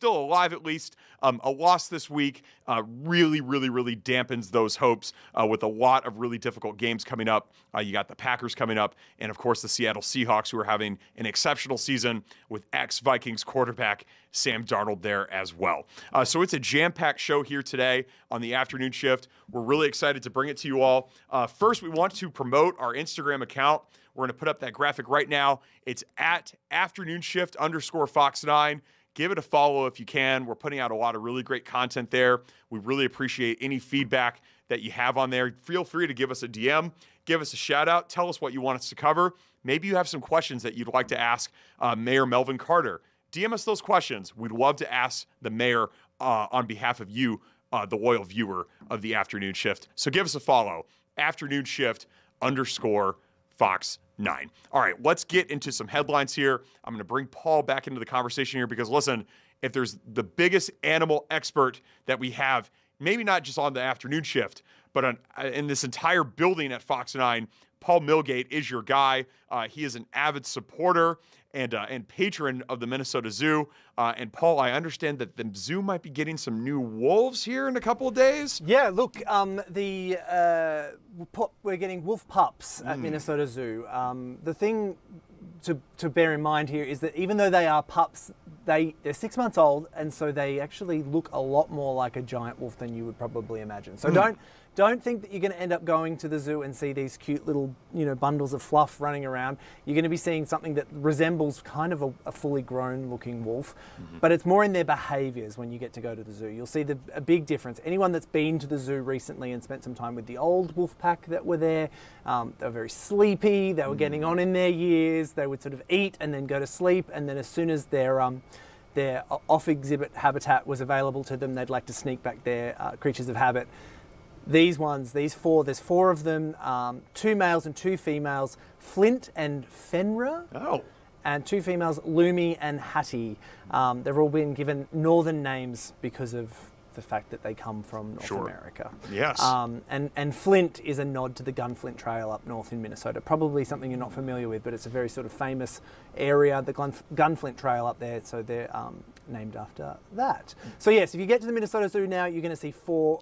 still alive at least. A loss this week really dampens those hopes with a lot of really difficult games coming up. You got the Packers coming up, and of course the Seattle Seahawks, who are having an exceptional season with ex-Vikings quarterback Sam Darnold there as well. So it's a jam-packed show here today on the afternoon shift. We're really excited to bring it to you all. First, we want to promote our Instagram account. We're going to put up that graphic right now. It's at afternoonshift_Fox9. Give it a follow if you can. We're putting out a lot of really great content there. We really appreciate any feedback that you have on there. Feel free to give us a DM, give us a shout out, tell us what you want us to cover. Maybe you have some questions that you'd like to ask Mayor Melvin Carter. DM us those questions. We'd love to ask the mayor on behalf of you, the loyal viewer of the afternoon shift. So give us a follow, afternoonshift_Fox9. All right, let's get into some headlines here. I'm going to bring Paul back into the conversation here because, listen, if there's the biggest animal expert that we have, maybe not just on the afternoon shift, but in this entire building at Fox 9, Paul Milgate is your guy. He is an avid supporter and patron of the Minnesota Zoo. And Paul, I understand that the zoo might be getting some new wolves here in a couple of days. Yeah, look, we're getting wolf pups at Minnesota Zoo. The thing to bear in mind here is that even though they are pups, they're 6 months old, and so they actually look a lot more like a giant wolf than you would probably imagine. So don't think that you're going to end up going to the zoo and see these cute little, bundles of fluff running around. You're going to be seeing something that resembles kind of a fully grown looking wolf, but it's more in their behaviors when you get to go to the zoo. You'll see a big difference. Anyone that's been to the zoo recently and spent some time with the old wolf pack that were there, they were very sleepy, they were getting on in their years, they would sort of eat and then go to sleep, and then as soon as their off-exhibit habitat was available to them, they'd like to sneak back their creatures of habit. There's four of them, 2 males and 2 females, Flint and Fenrir. Oh. And 2 females, Lumi and Hattie. They've all been given northern names because of the fact that they come from North America. Yes. And Flint is a nod to the Gunflint Trail up north in Minnesota. Probably something you're not familiar with, but it's a very sort of famous area, the Gunflint Trail up there, so they're named after that. So yes, if you get to the Minnesota Zoo now, you're going to see 4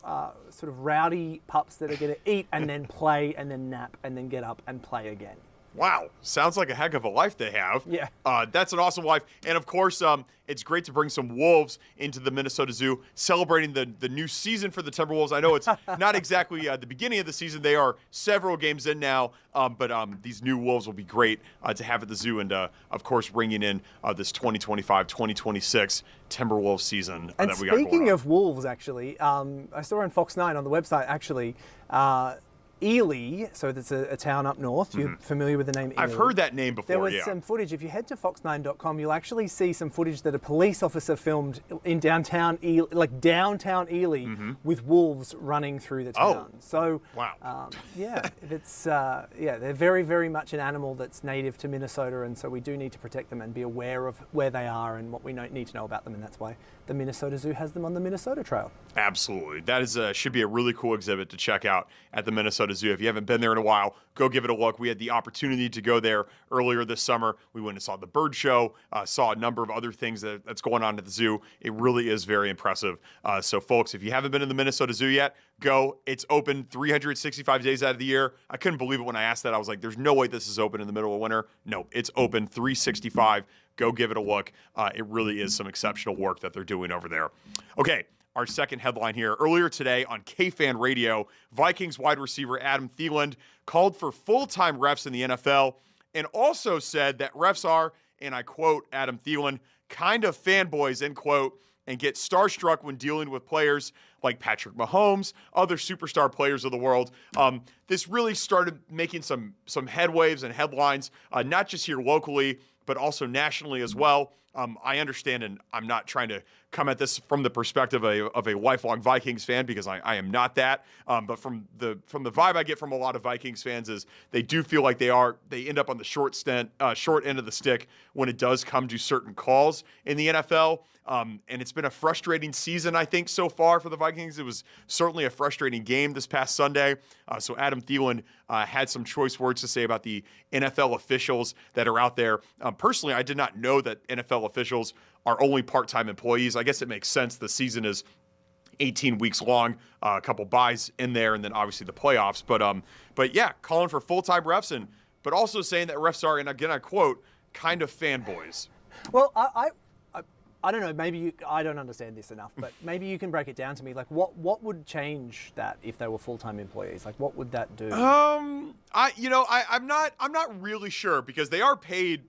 sort of rowdy pups that are going to eat and then play and then nap and then get up and play again. Wow, sounds like a heck of a life they have. Yeah. That's an awesome life. And of course, it's great to bring some wolves into the Minnesota Zoo, celebrating the new season for the Timberwolves. I know it's not exactly the beginning of the season. They are several games in now, but these new wolves will be great to have at the zoo. And, of course, bringing in this 2025-2026 Timberwolves season that we got going on. Speaking of wolves, actually, I saw on Fox 9 on the website, actually, Ely, so that's a town up north. You're familiar with the name Ely? I've heard that name before, There was some footage. If you head to fox9.com, you'll actually see some footage that a police officer filmed in downtown Ely, with wolves running through the town. So, wow. they're very, very much an animal that's native to Minnesota, and so we do need to protect them and be aware of where they are and what we need to know about them, and that's why the Minnesota Zoo has them on the Minnesota Trail. Absolutely. That is should be a really cool exhibit to check out at the Minnesota Zoo. If you haven't been there in a while, go give it a look. We had the opportunity to go there earlier this summer. We went and saw the bird show, saw a number of other things that's going on at the zoo. It really is very impressive. So folks, if you haven't been in the Minnesota Zoo yet, go. It's open 365 days out of the year. I couldn't believe it when I asked that. I was like, there's no way this is open in the middle of winter. No, it's open 365. Go give it a look. It really is some exceptional work that they're doing over there. Okay, our second headline here. Earlier today on KFan Radio, Vikings wide receiver Adam Thielen called for full-time refs in the NFL and also said that refs are, and I quote Adam Thielen, kind of fanboys, end quote, and get starstruck when dealing with players like Patrick Mahomes, other superstar players of the world. This really started making some headwaves and headlines, not just here locally, but also nationally as well. I understand, and I'm not trying to come at this from the perspective of a lifelong Vikings fan, because I am not that. But from the vibe I get from a lot of Vikings fans is they do feel like they end up on the short end of the stick when it does come to certain calls in the NFL. And it's been a frustrating season, I think, so far for the Vikings. It was certainly a frustrating game this past Sunday. So Adam Thielen had some choice words to say about the NFL officials that are out there. Personally, I did not know that NFL officials are only part-time employees. I guess it makes sense. The season is 18 weeks long, a couple buys in there, and then obviously the playoffs. But yeah, calling for full-time refs, but also saying that refs are, and again I quote, kind of fanboys. Well, I don't know. Maybe I don't understand this enough, but maybe you can break it down to me. Like, what would change that if they were full-time employees? Like, what would that do? I'm not really sure, because they are paid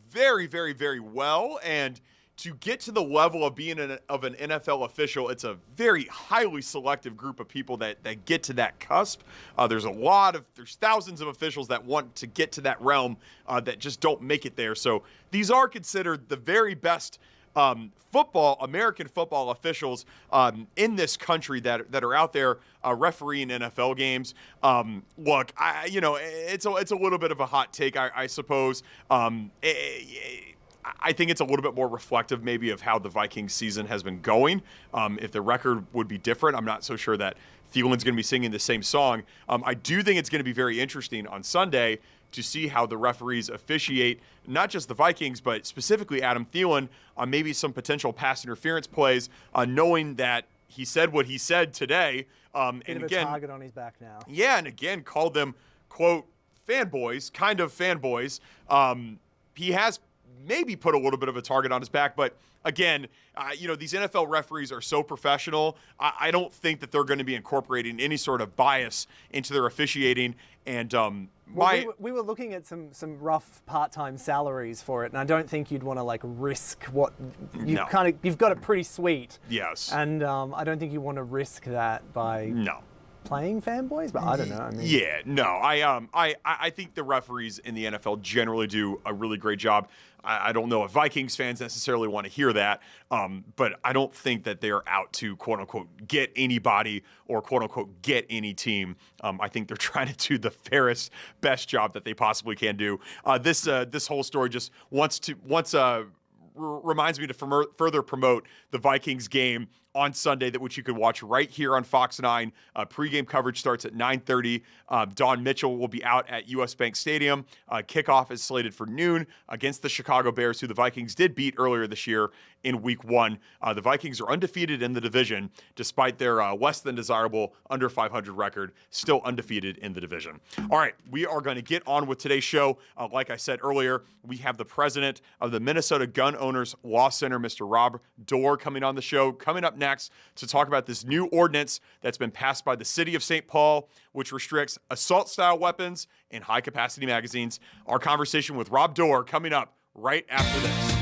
very, very, very well, and to get to the level of being an NFL official, it's a very highly selective group of people that get to that cusp. There's thousands of officials that want to get to that realm that just don't make it there. So these are considered the very best American football officials in this country that are out there refereeing NFL games. Look, it's a little bit of a hot take, I suppose. I think it's a little bit more reflective maybe of how the Vikings season has been going. If the record would be different, I'm not so sure that Thielen's going to be singing the same song. I do think it's going to be very interesting on Sunday to see how the referees officiate, not just the Vikings, but specifically Adam Thielen on maybe some potential pass interference plays, knowing that he said what he said today. Bit of a target on his back now. Yeah, and again, called them, quote, fanboys, kind of fanboys. He has maybe put a little bit of a target on his back, but again, these NFL referees are so professional. I don't think that they're going to be incorporating any sort of bias into their officiating. And we were looking at some rough part-time salaries for it, and I don't think you'd want to risk what you've got it pretty sweet. Yes. And I don't think you want to risk that by playing fanboys, but I don't know. Yeah, no, I think the referees in the NFL generally do a really great job. I don't know if Vikings fans necessarily want to hear that, but I don't think that they're out to quote unquote get anybody or quote unquote get any team. I think they're trying to do the fairest, best job that they possibly can do. This whole story just reminds me to further promote the Vikings game on Sunday, which you can watch right here on Fox 9. Pregame coverage starts at 9:30. Don Mitchell will be out at US Bank Stadium. Kickoff is slated for noon against the Chicago Bears, who the Vikings did beat earlier this year in Week 1. The Vikings are undefeated in the division, despite their less than desirable under 500 record, still undefeated in the division. All right, we are going to get on with today's show. Like I said earlier, we have the president of the Minnesota Gun Owners Law Center, Mr. Rob Dorr, coming on the show. Coming up next to talk about this new ordinance that's been passed by the city of St. Paul, which restricts assault-style weapons and high-capacity magazines. Our conversation with Rob Dorr coming up right after this.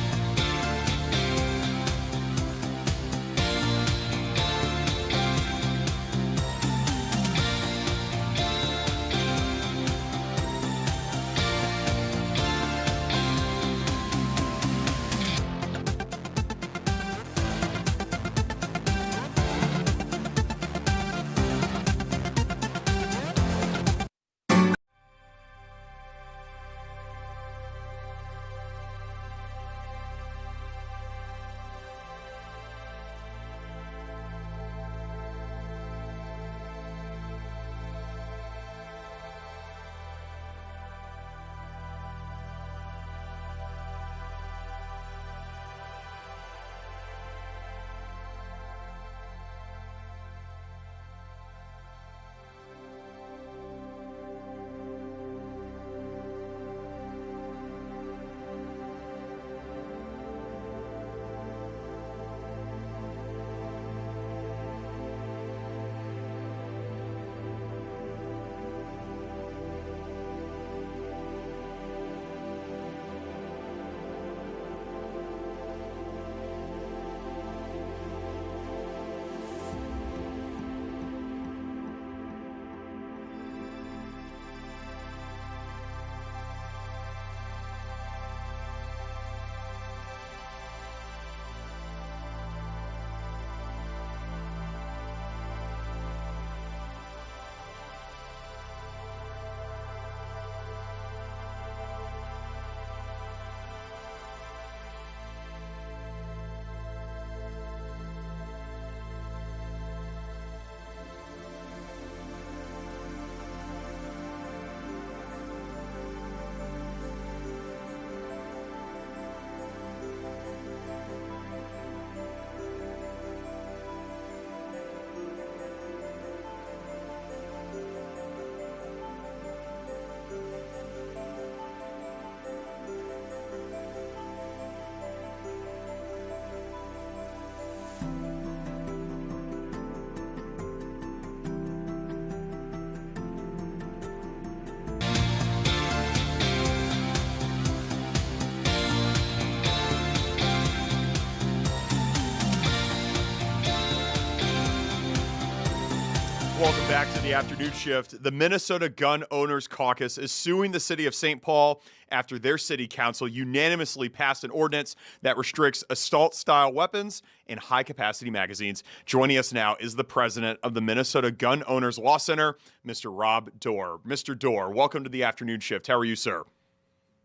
Welcome back to the afternoon shift. The Minnesota Gun Owners Caucus is suing the city of St. Paul after their city council unanimously passed an ordinance that restricts assault-style weapons and high-capacity magazines. Joining us now is the president of the Minnesota Gun Owners Law Center, Mr. Rob Dorr. Mr. Dorr, welcome to the afternoon shift. How are you, sir?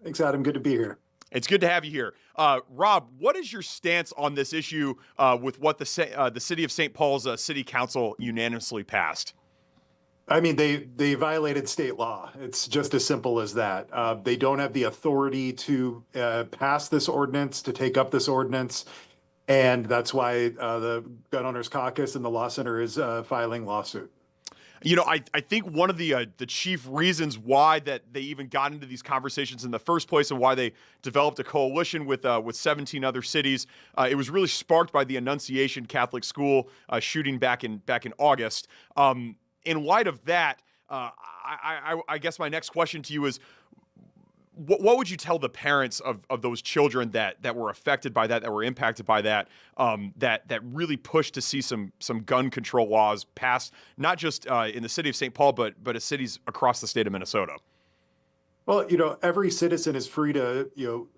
Thanks, Adam. Good to be here. It's good to have you here. Rob, what is your stance on this issue with what the city of St. Paul's city council unanimously passed? I mean, they violated state law. It's just as simple as that. They don't have the authority to pass this ordinance, to take up this ordinance. And that's why the Gun Owners Caucus and the Law Center is filing lawsuit. You know, I think one of the chief reasons why that they even got into these conversations in the first place and why they developed a coalition with 17 other cities, it was really sparked by the Annunciation Catholic School shooting back in August. In light of that, I guess my next question to you is, what would you tell the parents of those children that were affected by that were impacted by that really pushed to see some gun control laws passed, not just in the city of St. Paul, but at cities across the state of Minnesota? Well, every citizen is free to,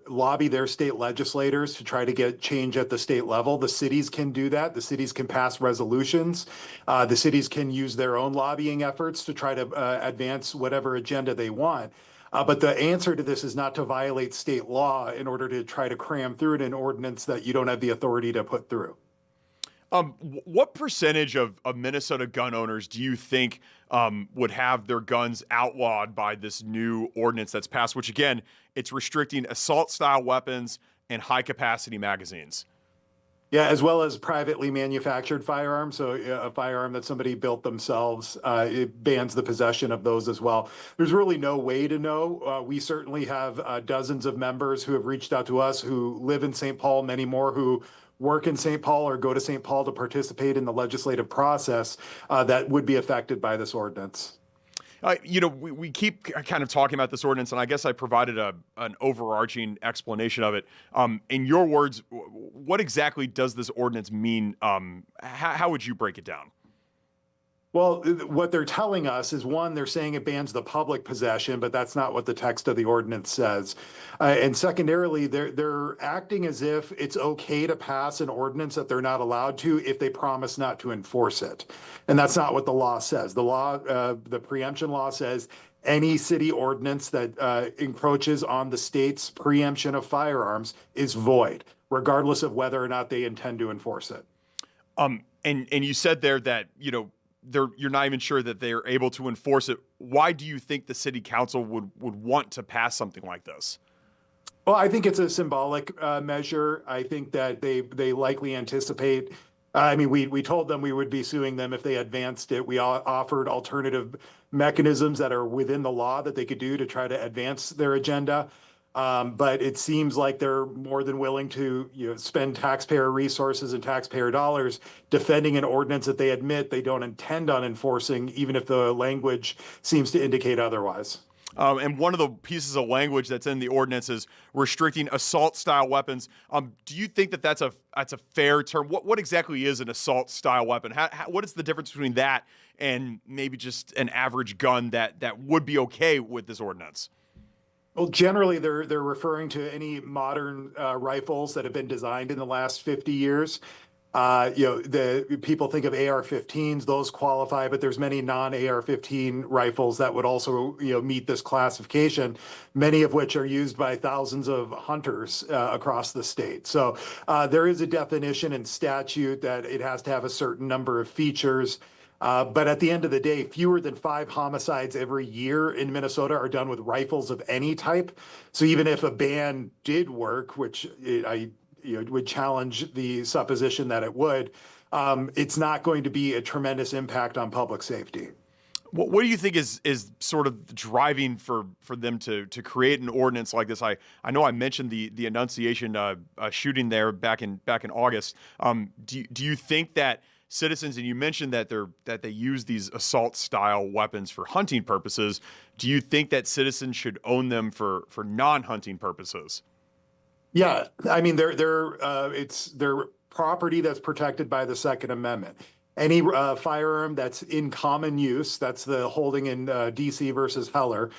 lobby their state legislators to try to get change at the state level. The cities can do that. The cities can pass resolutions. The cities can use their own lobbying efforts to try to advance whatever agenda they want. But the answer to this is not to violate state law in order to try to cram through an ordinance that you don't have the authority to put through. What percentage of Minnesota gun owners do you think would have their guns outlawed by this new ordinance that's passed, which, again, it's restricting assault-style weapons and high-capacity magazines? Yeah, as well as privately manufactured firearms. So a firearm that somebody built themselves, it bans the possession of those as well. There's really no way to know. We certainly have dozens of members who have reached out to us who live in St. Paul, many more who work in St. Paul or go to St. Paul to participate in the legislative process that would be affected by this ordinance. We keep kind of talking about this ordinance, and I guess I provided an overarching explanation of it. In your words, what exactly does this ordinance mean? How would you break it down? Well, what they're telling us is, one, they're saying it bans the public possession, but that's not what the text of the ordinance says. And secondarily, they're acting as if it's okay to pass an ordinance that they're not allowed to if they promise not to enforce it. And that's not what the law says. The law, the preemption law says any city ordinance that encroaches on the state's preemption of firearms is void, regardless of whether or not they intend to enforce it. And you said there that, you're not even sure that they're able to enforce it. Why do you think the city council would want to pass something like this? Well, I think it's a symbolic measure. I think that they likely anticipate. We told them we would be suing them if they advanced it. We offered alternative mechanisms that are within the law that they could do to try to advance their agenda. But it seems like they're more than willing to spend taxpayer resources and taxpayer dollars defending an ordinance that they admit they don't intend on enforcing, even if the language seems to indicate otherwise. And one of the pieces of language that's in the ordinance is restricting assault-style weapons. Do you think that that's a fair term? What exactly is an assault-style weapon? What is the difference between that and maybe just an average gun that would be okay with this ordinance? Well, generally, they're referring to any modern rifles that have been designed in the last 50 years. The people think of AR-15s; those qualify, but there's many non-AR-15 rifles that would also meet this classification. Many of which are used by thousands of hunters across the state. So there is a definition in statute that it has to have a certain number of features. But at the end of the day, fewer than 5 homicides every year in Minnesota are done with rifles of any type. So even if a ban did work, which I would challenge the supposition that it would, it's not going to be a tremendous impact on public safety. What do you think is sort of driving for them to create an ordinance like this? I know I mentioned the Annunciation shooting there back in August. Do you think that citizens, and you mentioned that they use these assault style weapons for hunting purposes, do you think that citizens should own them for non-hunting purposes? Yeah, I mean, it's their property that's protected by the Second Amendment. Any firearm that's in common use, that's the holding in DC versus Heller,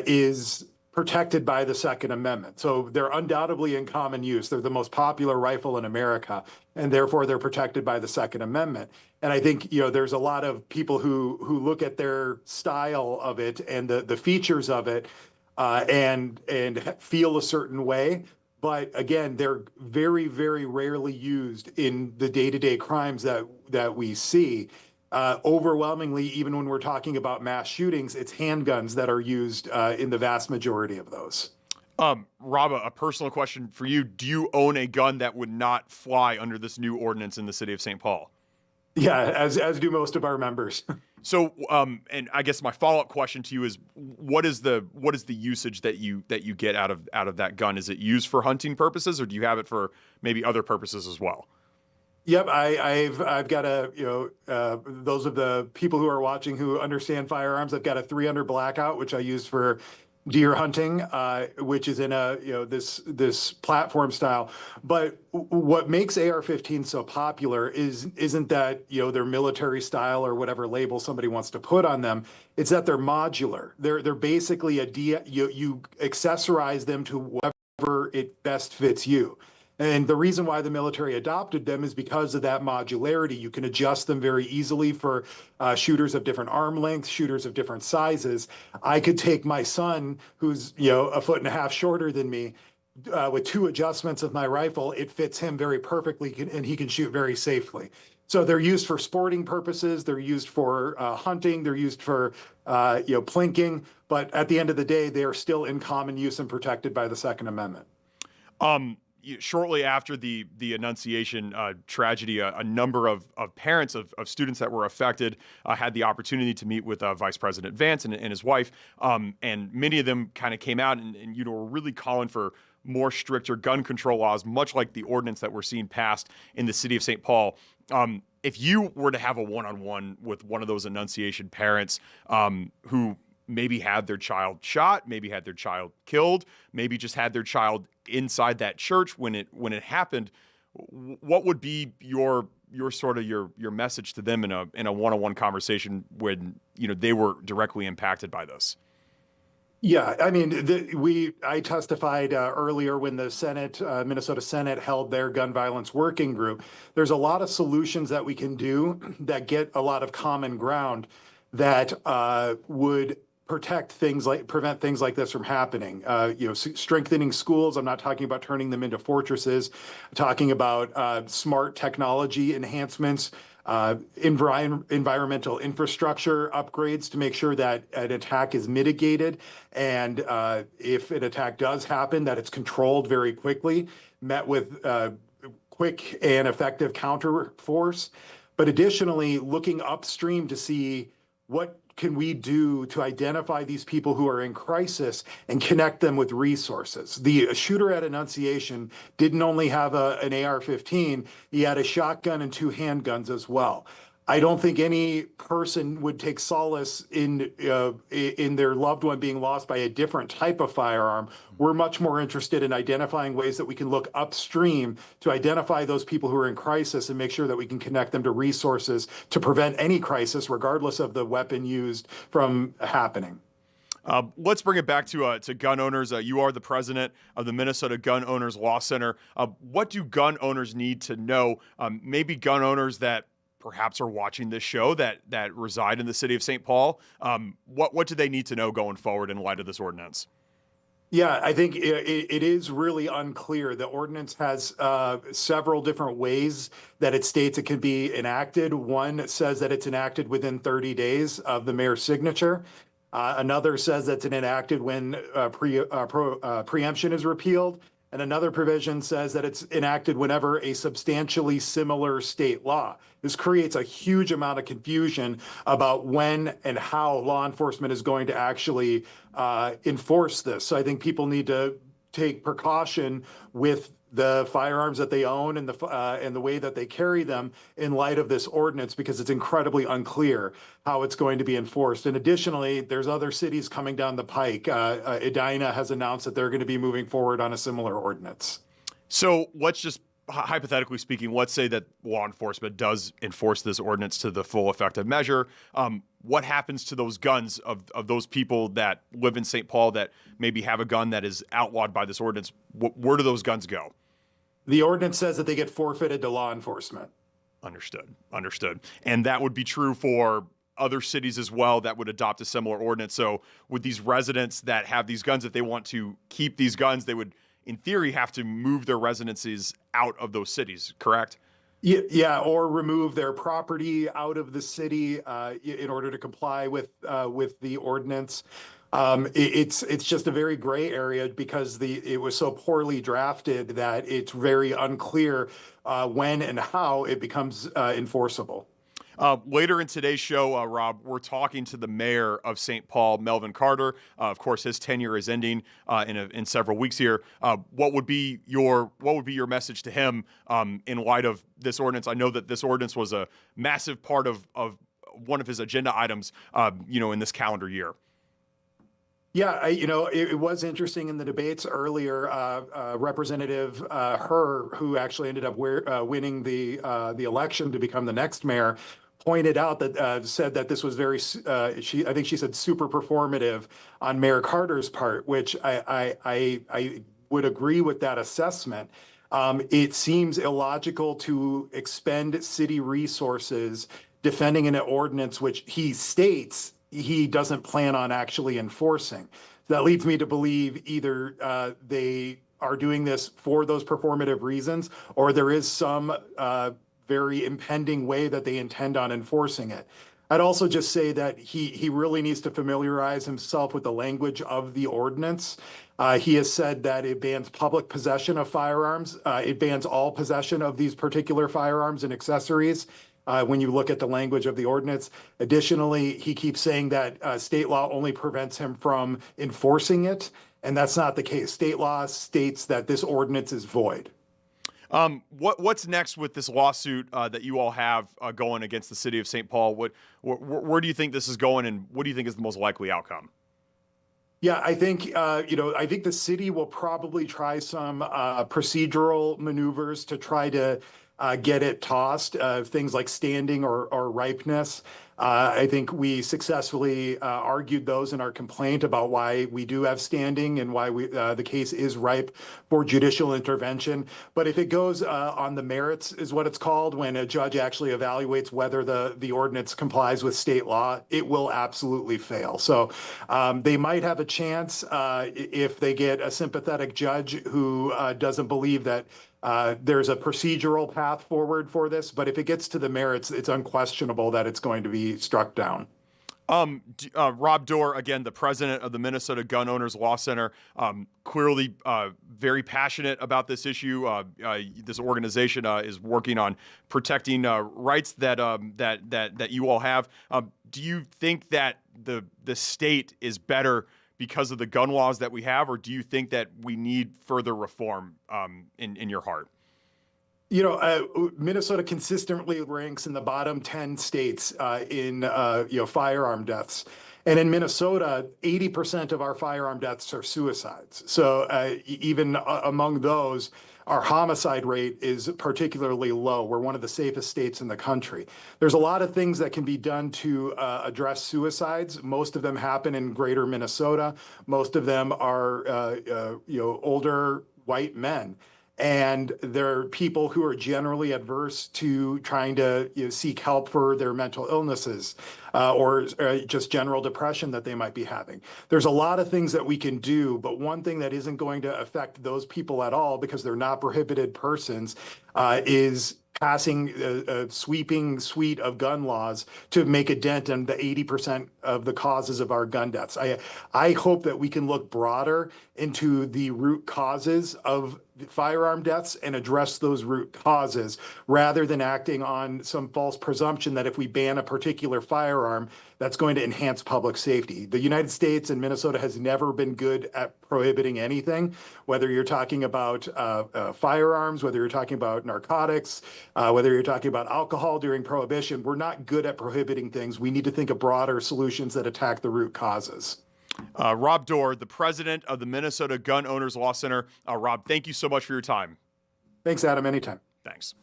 is protected by the Second Amendment. So they're undoubtedly in common use. They're the most popular rifle in America, and therefore they're protected by the Second Amendment. And I think, there's a lot of people who look at their style of it and the features of it and feel a certain way. But again, they're very, very rarely used in the day-to-day crimes that we see. Overwhelmingly, even when we're talking about mass shootings, it's handguns that are used in the vast majority of those. Rob, a personal question for you. Do you own a gun that would not fly under this new ordinance in the city of St. Paul? Yeah, as do most of our members. So, and I guess my follow-up question to you is, what is the usage that you get out of that gun? Is it used for hunting purposes, or do you have it for maybe other purposes as well? Yep, I've got those of the people who are watching who understand firearms. I've got a 300 blackout, which I use for deer hunting, which is in this platform style. But what makes AR-15 so popular isn't that they're military style or whatever label somebody wants to put on them. It's that they're modular. They're basically you accessorize them to whatever it best fits you. And the reason why the military adopted them is because of that modularity. You can adjust them very easily for shooters of different arm lengths, shooters of different sizes. I could take my son, who's a foot and a half shorter than me, with 2 adjustments of my rifle. It fits him very perfectly, and he can shoot very safely. So they're used for sporting purposes. They're used for hunting. They're used for plinking. But at the end of the day, they are still in common use and protected by the Second Amendment. Shortly after the Annunciation tragedy, a number of parents of students that were affected had the opportunity to meet with Vice President Vance and his wife, and many of them kind of came out and were really calling for more stricter gun control laws, much like the ordinance that we're seeing passed in the city of St. Paul. If you were to have a one-on-one with one of those Annunciation parents who maybe had their child shot, maybe had their child killed, maybe just had their child inside that church when it happened, what would be your message to them in a one-on-one conversation when they were directly impacted by this? Yeah, I mean, I testified earlier when the Senate, Minnesota Senate, held their gun violence working group. There's a lot of solutions that we can do that get a lot of common ground that would prevent things like this from happening. Strengthening schools. I'm not talking about turning them into fortresses. I'm talking about smart technology enhancements, environmental infrastructure upgrades to make sure that an attack is mitigated, and if an attack does happen, that it's controlled very quickly, met with quick and effective counter force. But additionally, looking upstream to see what can we do to identify these people who are in crisis and connect them with resources. The shooter at Annunciation didn't only have an AR-15, he had a shotgun and 2 handguns as well. I don't think any person would take solace in their loved one being lost by a different type of firearm. We're much more interested in identifying ways that we can look upstream to identify those people who are in crisis and make sure that we can connect them to resources to prevent any crisis, regardless of the weapon used, from happening. Let's bring it back to gun owners. You are the president of the Minnesota Gun Owners Law Center. What do gun owners need to know? Maybe gun owners that perhaps are watching this show that reside in the city of St. Paul. What do they need to know going forward in light of this ordinance? Yeah, I think it is really unclear. The ordinance has several different ways that it states it can be enacted. One says that it's enacted within 30 days of the mayor's signature. Another says that it's enacted when preemption is repealed. And another provision says that it's enacted whenever a substantially similar state law. This creates a huge amount of confusion about when and how law enforcement is going to actually enforce this. So I think people need to take precaution with the firearms that they own and the way that they carry them in light of this ordinance, because it's incredibly unclear how it's going to be enforced. And additionally, there's other cities coming down the pike. Edina has announced that they're going to be moving forward on a similar ordinance. So let's just, hypothetically speaking, let's say that law enforcement does enforce this ordinance to the full effective measure. What happens to those guns of those people that live in St. Paul that maybe have a gun that is outlawed by this ordinance? Where do those guns go? The ordinance says that they get forfeited to law enforcement. Understood. And that would be true for other cities as well that would adopt a similar ordinance. So with these residents that have these guns, if they want to keep these guns, they would, in theory, have to move their residencies out of those cities, correct? Yeah, or remove their property out of the city in order to comply with the ordinance. It's just a very gray area because it was so poorly drafted that it's very unclear when and how it becomes enforceable. Later in today's show, Rob, we're talking to the mayor of St. Paul, Melvin Carter. Of course, his tenure is ending in several weeks here. What would be your message to him in light of this ordinance? I know that this ordinance was a massive part of one of his agenda items, in this calendar year. Yeah, it was interesting in the debates earlier. Representative who actually ended up winning the election to become the next mayor, pointed out that said that this was very, I think she said super performative on Mayor Carter's part, which I would agree with that assessment. It seems illogical to expend city resources defending an ordinance which he states he doesn't plan on actually enforcing. That leads me to believe either they are doing this for those performative reasons, or there is some very impending way that they intend on enforcing it. I'd also just say that he really needs to familiarize himself with the language of the ordinance. He has said that it bans public possession of firearms. It bans all possession of these particular firearms and accessories. When you look at the language of the ordinance. Additionally, he keeps saying that state law only prevents him from enforcing it, and that's not the case. State law states that this ordinance is void. What's next with this lawsuit that you all have going against the city of St. Paul? Where do you think this is going, and what do you think is the most likely outcome? Yeah, I think I think the city will probably try some procedural maneuvers to try to get it tossed, things like standing or ripeness. I think we successfully argued those in our complaint about why we do have standing and why the case is ripe for judicial intervention. But if it goes on the merits, is what it's called, when a judge actually evaluates whether the ordinance complies with state law, it will absolutely fail. So they might have a chance if they get a sympathetic judge who doesn't believe that there's a procedural path forward for this, but if it gets to the merits, it's unquestionable that it's going to be struck down. Rob Dorr, again, the president of the Minnesota Gun Owners Law Center, clearly very passionate about this issue. This organization is working on protecting rights that you all have. Do you think that the state is better because of the gun laws that we have, or do you think that we need further reform in your heart? Minnesota consistently ranks in the bottom 10 states in firearm deaths. And in Minnesota, 80% of our firearm deaths are suicides. So even among those, our homicide rate is particularly low. We're one of the safest states in the country. There's a lot of things that can be done to address suicides. Most of them happen in greater Minnesota. Most of them are, older white men. And they're people who are generally adverse to trying to seek help for their mental illnesses or just general depression that they might be having. There's a lot of things that we can do, but one thing that isn't going to affect those people at all, because they're not prohibited persons, is passing a sweeping suite of gun laws to make a dent in the 80% of the causes of our gun deaths. I hope that we can look broader into the root causes of firearm deaths and address those root causes rather than acting on some false presumption that if we ban a particular firearm, that's going to enhance public safety. The United States and Minnesota has never been good at prohibiting anything, whether you're talking about firearms, whether you're talking about narcotics, whether you're talking about alcohol during Prohibition. We're not good at prohibiting things. We need to think of broader solutions that attack the root causes. Rob Dorr, the president of the Minnesota Gun Owners Law Center. Rob, thank you so much for your time. Thanks, Adam. Anytime. Thanks.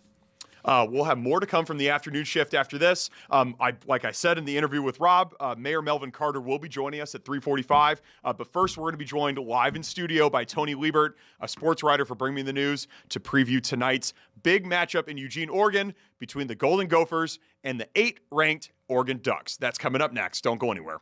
We'll have more to come from the afternoon shift after this. Like I said in the interview with Rob, Mayor Melvin Carter will be joining us at 3:45. But first, we're going to be joined live in studio by Tony Liebert, a sports writer for Bring Me the News, to preview tonight's big matchup in Eugene, Oregon, between the Golden Gophers and the 8th-ranked Oregon Ducks. That's coming up next. Don't go anywhere.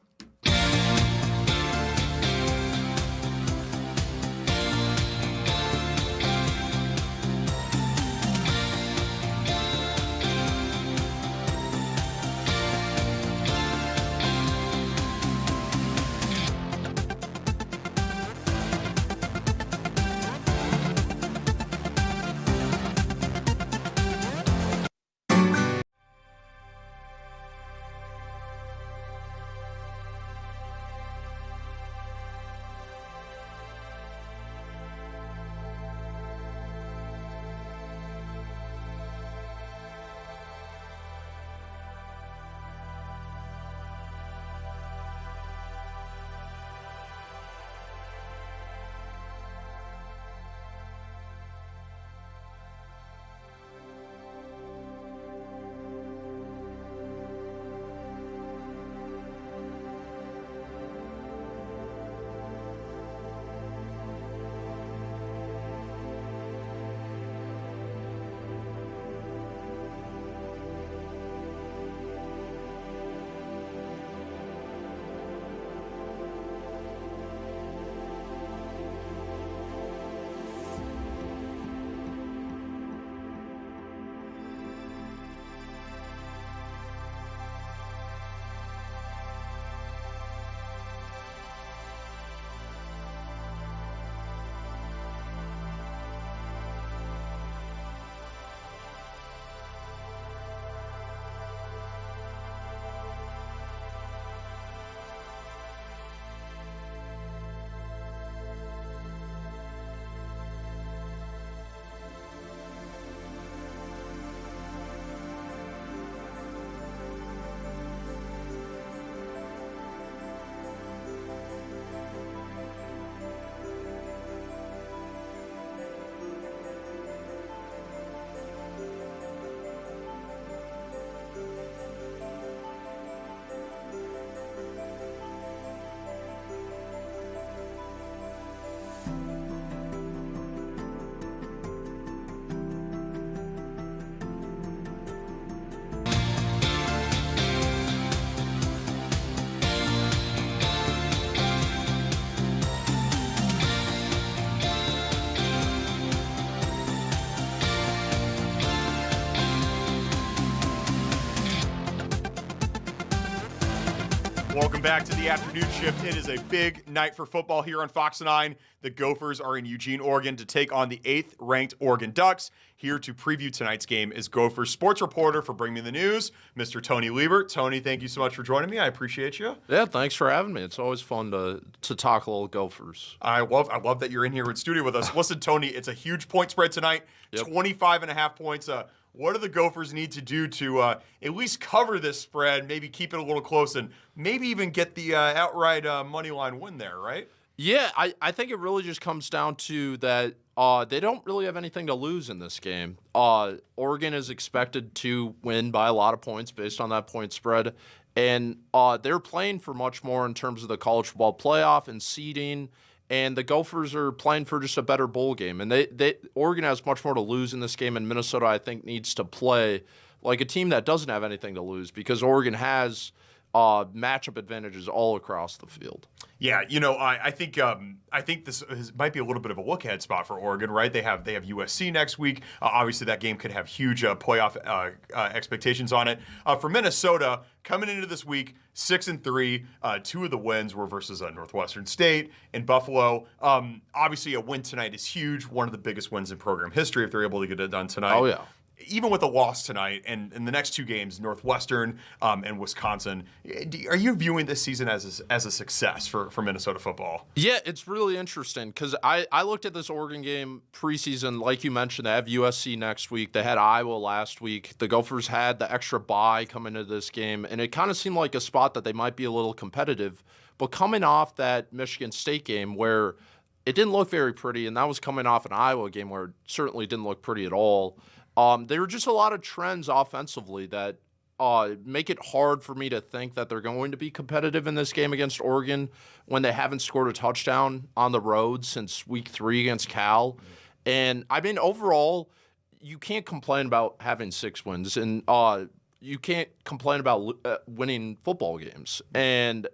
Welcome back to the afternoon shift. It is a big night for football here on Fox 9. The Gophers are in Eugene, Oregon to take on the 8th-ranked Oregon Ducks. Here to preview tonight's game is Gophers sports reporter for Bring Me the News, Mr. Tony Liebert. Tony, thank you so much for joining me. I appreciate you. Yeah, thanks for having me. It's always fun to talk a little Gophers. I love that you're in here in studio with us. Listen, Tony, it's a huge point spread tonight, 25.5 points. What do the Gophers need to do to at least cover this spread, maybe keep it a little close, and maybe even get the outright money line win there, right? Yeah, I think it really just comes down to that they don't really have anything to lose in this game. Oregon is expected to win by a lot of points based on that point spread, and they're playing for much more in terms of the college football playoff and seeding. And the Gophers are playing for just a better bowl game. And Oregon has much more to lose in this game, and Minnesota, I think, needs to play like a team that doesn't have anything to lose because Oregon has matchup advantages all across the field. Yeah, I think this might be a little bit of a look ahead spot for Oregon, right? They have USC next week. Obviously, that game could have huge playoff expectations on it. For Minnesota, coming into this week, 6-3. 2 of the wins were versus Northwestern State and Buffalo. Obviously, a win tonight is huge. One of the biggest wins in program history if they're able to get it done tonight. Oh yeah. Even with a loss tonight and in the next 2 games, Northwestern and Wisconsin, are you viewing this season as a success for Minnesota football? Yeah, it's really interesting because I looked at this Oregon game preseason. Like you mentioned, they have USC next week. They had Iowa last week. The Gophers had the extra bye coming into this game, and it kind of seemed like a spot that they might be a little competitive. But coming off that Michigan State game where it didn't look very pretty, and that was coming off an Iowa game where it certainly didn't look pretty at all. There were just a lot of trends offensively that make it hard for me to think that they're going to be competitive in this game against Oregon when they haven't scored a touchdown on the road since week 3 against Cal. And, I mean, overall, you can't complain about having 6 wins, and you can't complain about winning football games. And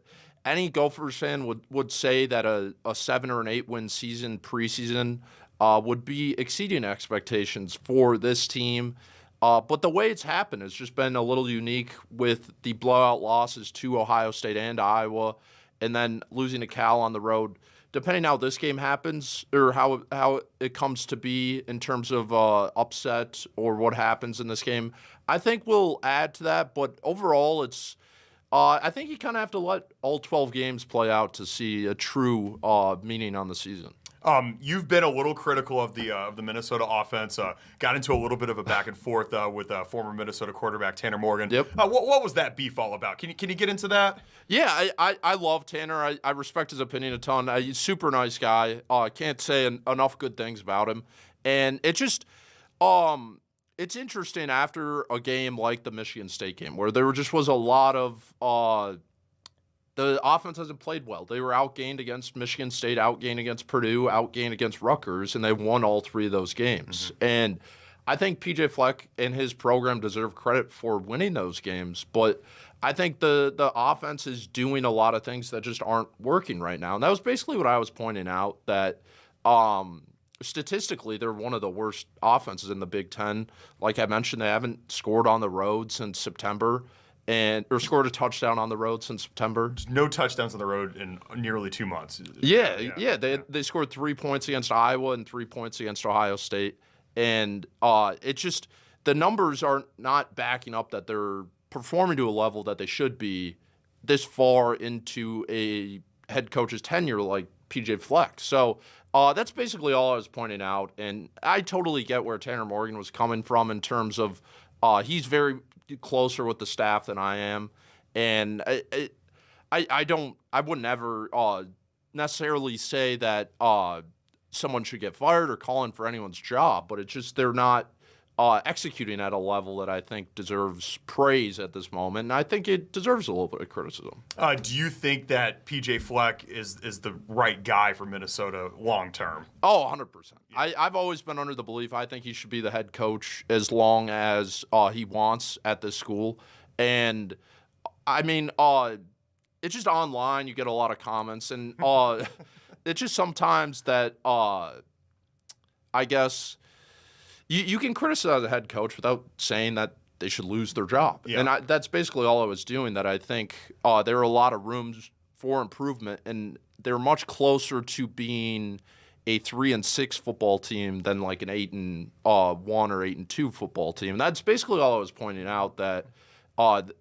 any Gophers fan would say that a 7 or an 8 win season preseason would be exceeding expectations for this team. But the way it's happened has just been a little unique with the blowout losses to Ohio State and Iowa, and then losing to Cal on the road. Depending how this game happens or how it comes to be in terms of upset or what happens in this game, I think we'll add to that. But overall, it's I think you kind of have to let all 12 games play out to see a true meaning on the season. You've been a little critical of the Minnesota offense. Got into a little bit of a back and forth with former Minnesota quarterback Tanner Morgan. Yep. What was that beef all about? Can you get into that? Yeah, I love Tanner. I respect his opinion a ton. He's a super nice guy. Can't say enough good things about him. And it just it's interesting after a game like the Michigan State game where there just was a lot of the offense hasn't played well. They were outgained against Michigan State, outgained against Purdue, outgained against Rutgers, and they won all 3 of those games. Mm-hmm. And I think P.J. Fleck and his program deserve credit for winning those games, but I think the offense is doing a lot of things that just aren't working right now. And that was basically what I was pointing out, that statistically they're one of the worst offenses in the Big Ten. Like I mentioned, they haven't scored on the road since September. Or scored a touchdown on the road since September. No touchdowns on the road in nearly 2 months. Yeah. They scored 3 points against Iowa and 3 points against Ohio State, and it just the numbers are not backing up that they're performing to a level that they should be this far into a head coach's tenure like P.J. Fleck. So that's basically all I was pointing out, and I totally get where Tanner Morgan was coming from in terms of he's very closer with the staff than I am, and I wouldn't ever necessarily say that someone should get fired or call in for anyone's job, but it's just they're not executing at a level that I think deserves praise at this moment, and I think it deserves a little bit of criticism. Do you think that P.J. Fleck is the right guy for Minnesota long term? Oh, 100%. I've always been under the belief I think he should be the head coach as long as he wants at this school. And, I mean, it's just online. You get a lot of comments. And it's just sometimes that I guess you can criticize a head coach without saying that they should lose their job. Yeah. And that's basically all I was doing, that I think there are a lot of rooms for improvement, and they're much closer to being a 3-6 football team than like an 8-1 or 8-2 football team. And that's basically all I was pointing out, that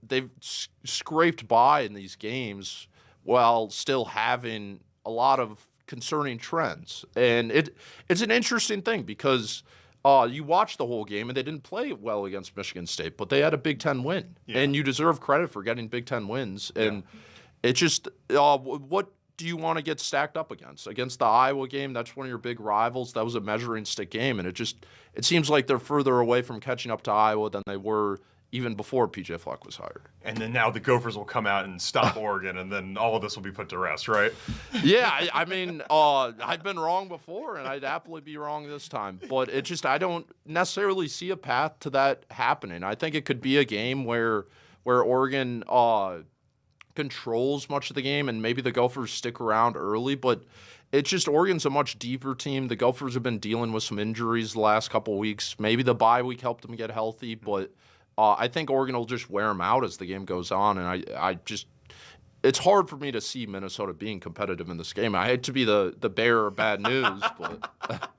they've scraped by in these games while still having a lot of concerning trends. And it's an interesting thing because you watch the whole game and they didn't play well against Michigan State, but they had a Big Ten win. Yeah. And you deserve credit for getting Big Ten wins. And it's just what do you want to get stacked up against? Against the Iowa game, that's one of your big rivals. That was a measuring stick game, and it seems like they're further away from catching up to Iowa than they were even before P.J. Fleck was hired. And then now the Gophers will come out and stop Oregon, and then all of this will be put to rest, right? Yeah, I mean, I've been wrong before, and I'd happily be wrong this time. But I don't necessarily see a path to that happening. I think it could be a game where Oregon controls much of the game, and maybe the Gophers stick around early, but it's just Oregon's a much deeper team. The Gophers have been dealing with some injuries the last couple weeks. Maybe the bye week helped them get healthy, but I think Oregon will just wear them out as the game goes on, and I just it's hard for me to see Minnesota being competitive in this game. I hate to be the bearer of bad news, but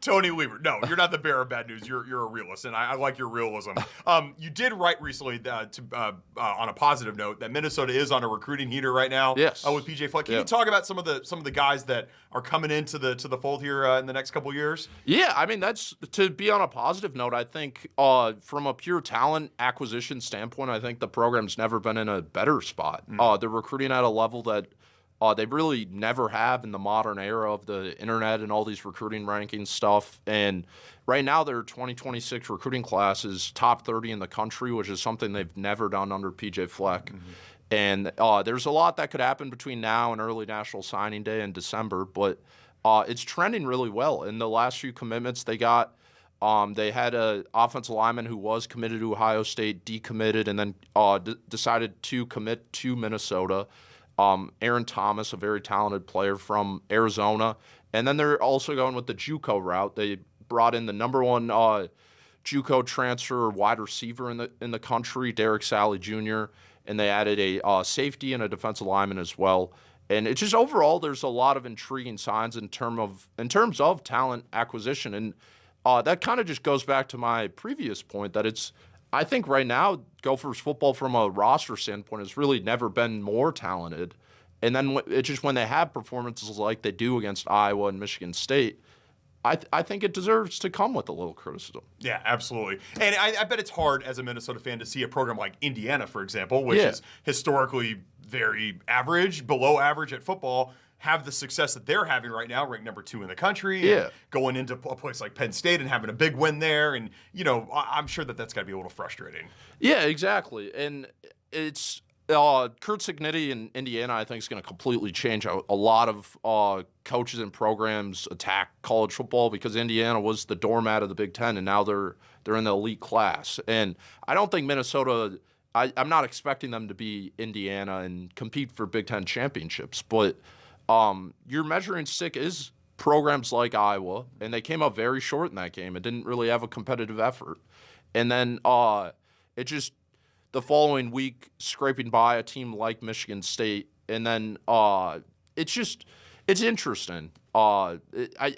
Tony Liebert. No, you're not the bearer of bad news. You're a realist, and I like your realism. You did write recently on a positive note that Minnesota is on a recruiting heater right now. Yes. With PJ Fleck. Can you talk about some of the guys that are coming into the fold here in the next couple of years? Yeah, I mean, that's to be on a positive note. I think from a pure talent acquisition standpoint, I think the program's never been in a better spot. They're recruiting at a level that they really never have in the modern era of the internet and all these recruiting rankings stuff. And right now, their 2026 recruiting class is top 30 in the country, which is something they've never done under PJ Fleck. And there's a lot that could happen between now and early National Signing Day in December, but it's trending really well. In the last few commitments they got, they had an offensive lineman who was committed to Ohio State, decommitted, and then decided to commit to Minnesota. Aaron Thomas, a very talented player from Arizona. And then they're also going with the JUCO route. They brought in the number one JUCO transfer wide receiver in the country, Derek Sally Jr., and they added a safety and a defensive lineman as well. And it's just overall, there's a lot of intriguing signs in terms of talent acquisition. And that kind of just goes back to my previous point that I think right now, Gophers football from a roster standpoint has really never been more talented. And then it's just when they have performances like they do against Iowa and Michigan State, I think it deserves to come with a little criticism. Yeah, absolutely. And I bet it's hard as a Minnesota fan to see a program like Indiana, for example, which is historically very average, below average at football, have the success that they're having right now, ranked number 2 in the country, and going into a place like Penn State and having a big win there. And, I'm sure that's got to be a little frustrating. Yeah, exactly. And it's Kurt Cignetti in Indiana, I think, is going to completely change a lot of coaches and programs attack college football because Indiana was the doormat of the Big Ten, and now they're in the elite class. And I don't think Minnesota – I'm not expecting them to be Indiana and compete for Big Ten championships, but – your measuring stick is programs like Iowa, and they came up very short in that game. It didn't really have a competitive effort. And then it just the following week scraping by a team like Michigan State, and then it's interesting. I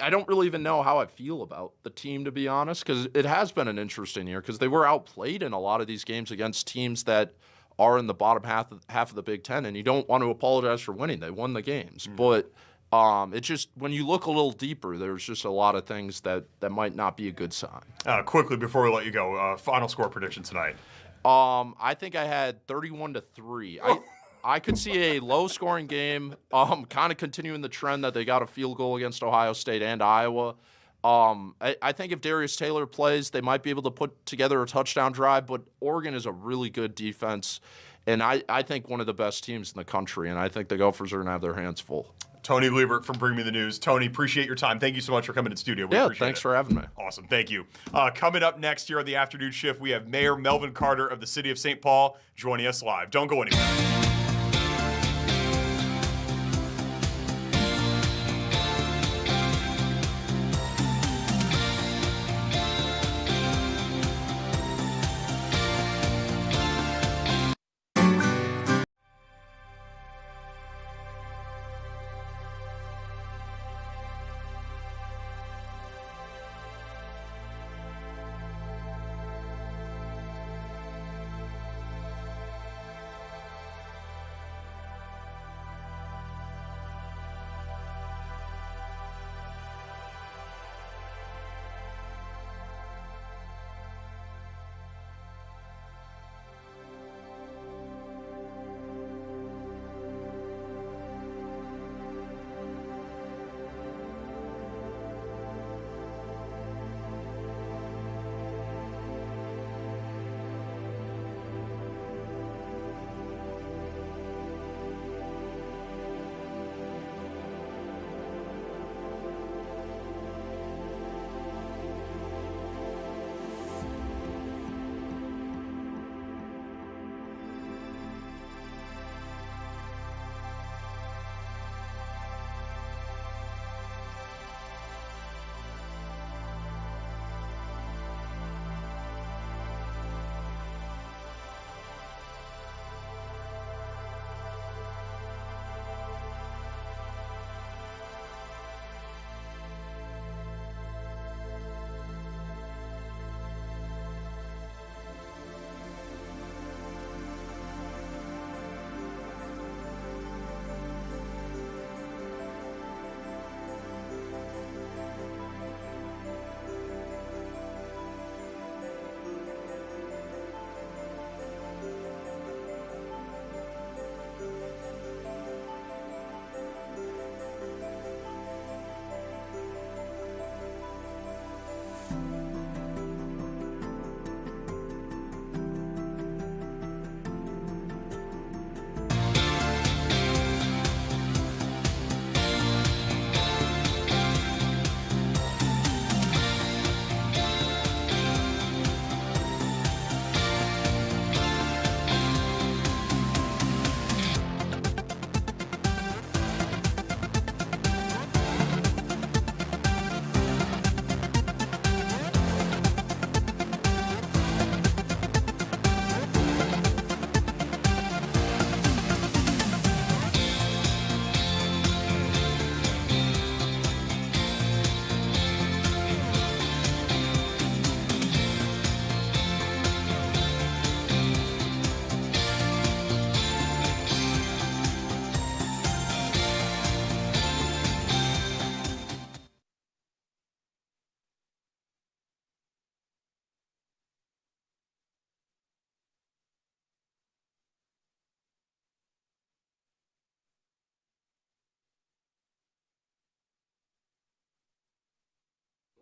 don't really even know how I feel about the team, to be honest, because it has been an interesting year because they were outplayed in a lot of these games against teams that are in the bottom half of the Big Ten, and you don't want to apologize for winning. They won the games. But it's just when you look a little deeper, there's just a lot of things that might not be a good sign. Quickly, before we let you go, final score prediction tonight. I think I had 31-3. I could see a low-scoring game, kind of continuing the trend that they got a field goal against Ohio State and Iowa. I think if Darius Taylor plays, they might be able to put together a touchdown drive, but Oregon is a really good defense, and I think one of the best teams in the country, and I think the Gophers are going to have their hands full. Tony Liebert from Bring Me the News. Tony, appreciate your time. Thank you so much for coming in studio. We appreciate thanks it. for having me. Awesome. Thank you. Coming up next here on the afternoon shift, we have Mayor Melvin Carter of the city of St. Paul joining us live. Don't go anywhere.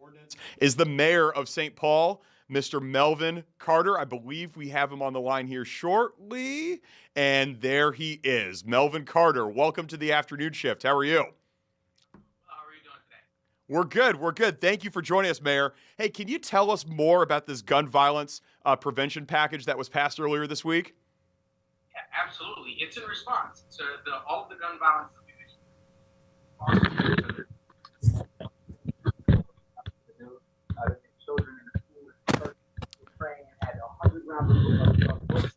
ordinance is the mayor of St. Paul, Mr. Melvin Carter. I believe we have him on the line here shortly. And there he is. Melvin Carter, welcome to the afternoon shift. How are you? How are you doing today? We're good. We're good. Thank you for joining us, Mayor. Hey, can you tell us more about this gun violence prevention package that was passed earlier this week? Yeah, absolutely. It's in response to all of the gun violence that we've children in the school praying and had 100 rounds of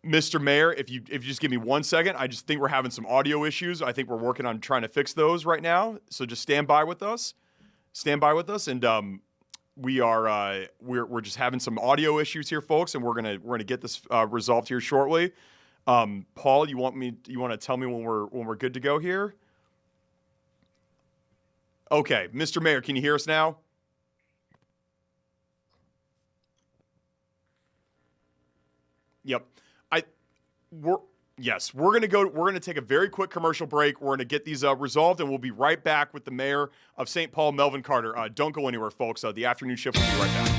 Mr. Mayor, if you just give me 1 second, I just think we're having some audio issues. I think we're working on trying to fix those right now. So just stand by with us. Stand by with us, and we're just having some audio issues here, folks, and we're gonna get this resolved here shortly. Paul, you want to tell me when we're good to go here? Okay, Mr. Mayor, can you hear us now? Yep. We're gonna take a very quick commercial break. We're gonna get these resolved, and we'll be right back with the mayor of St. Paul, Melvin Carter. Don't go anywhere, folks. The afternoon shift will be right back.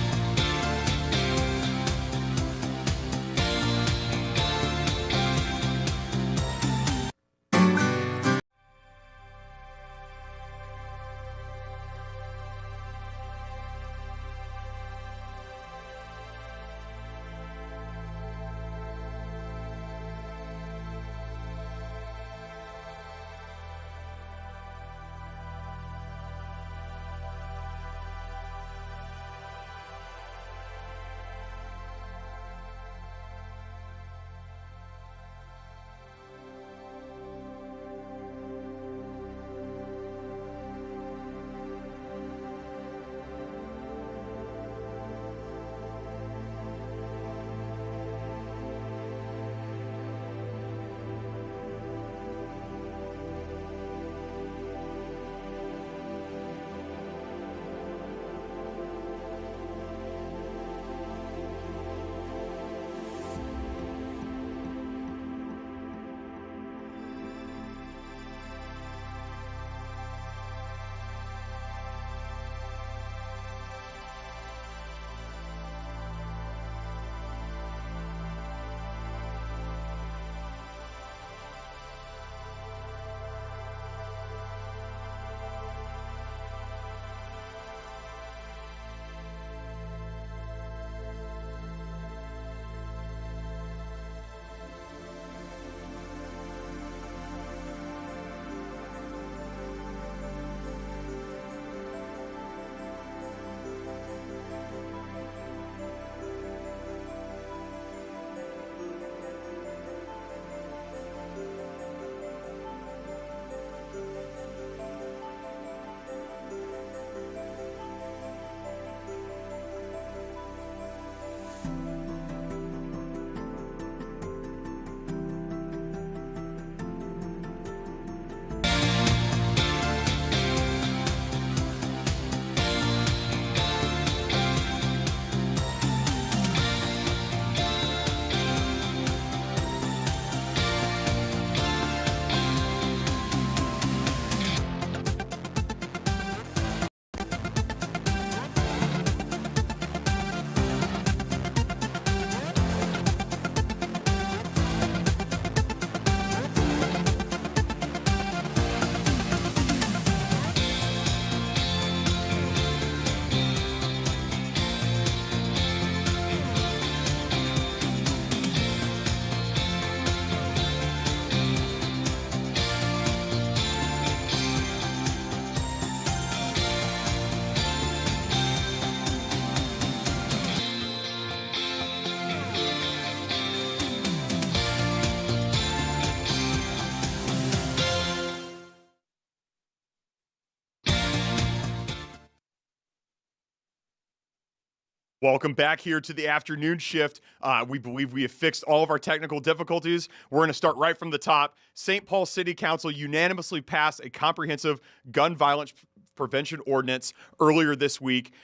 Welcome back here to the afternoon shift. We believe we have fixed all of our technical difficulties. We're going to start right from the top. St. Paul City Council unanimously passed a comprehensive gun violence prevention ordinance earlier this week.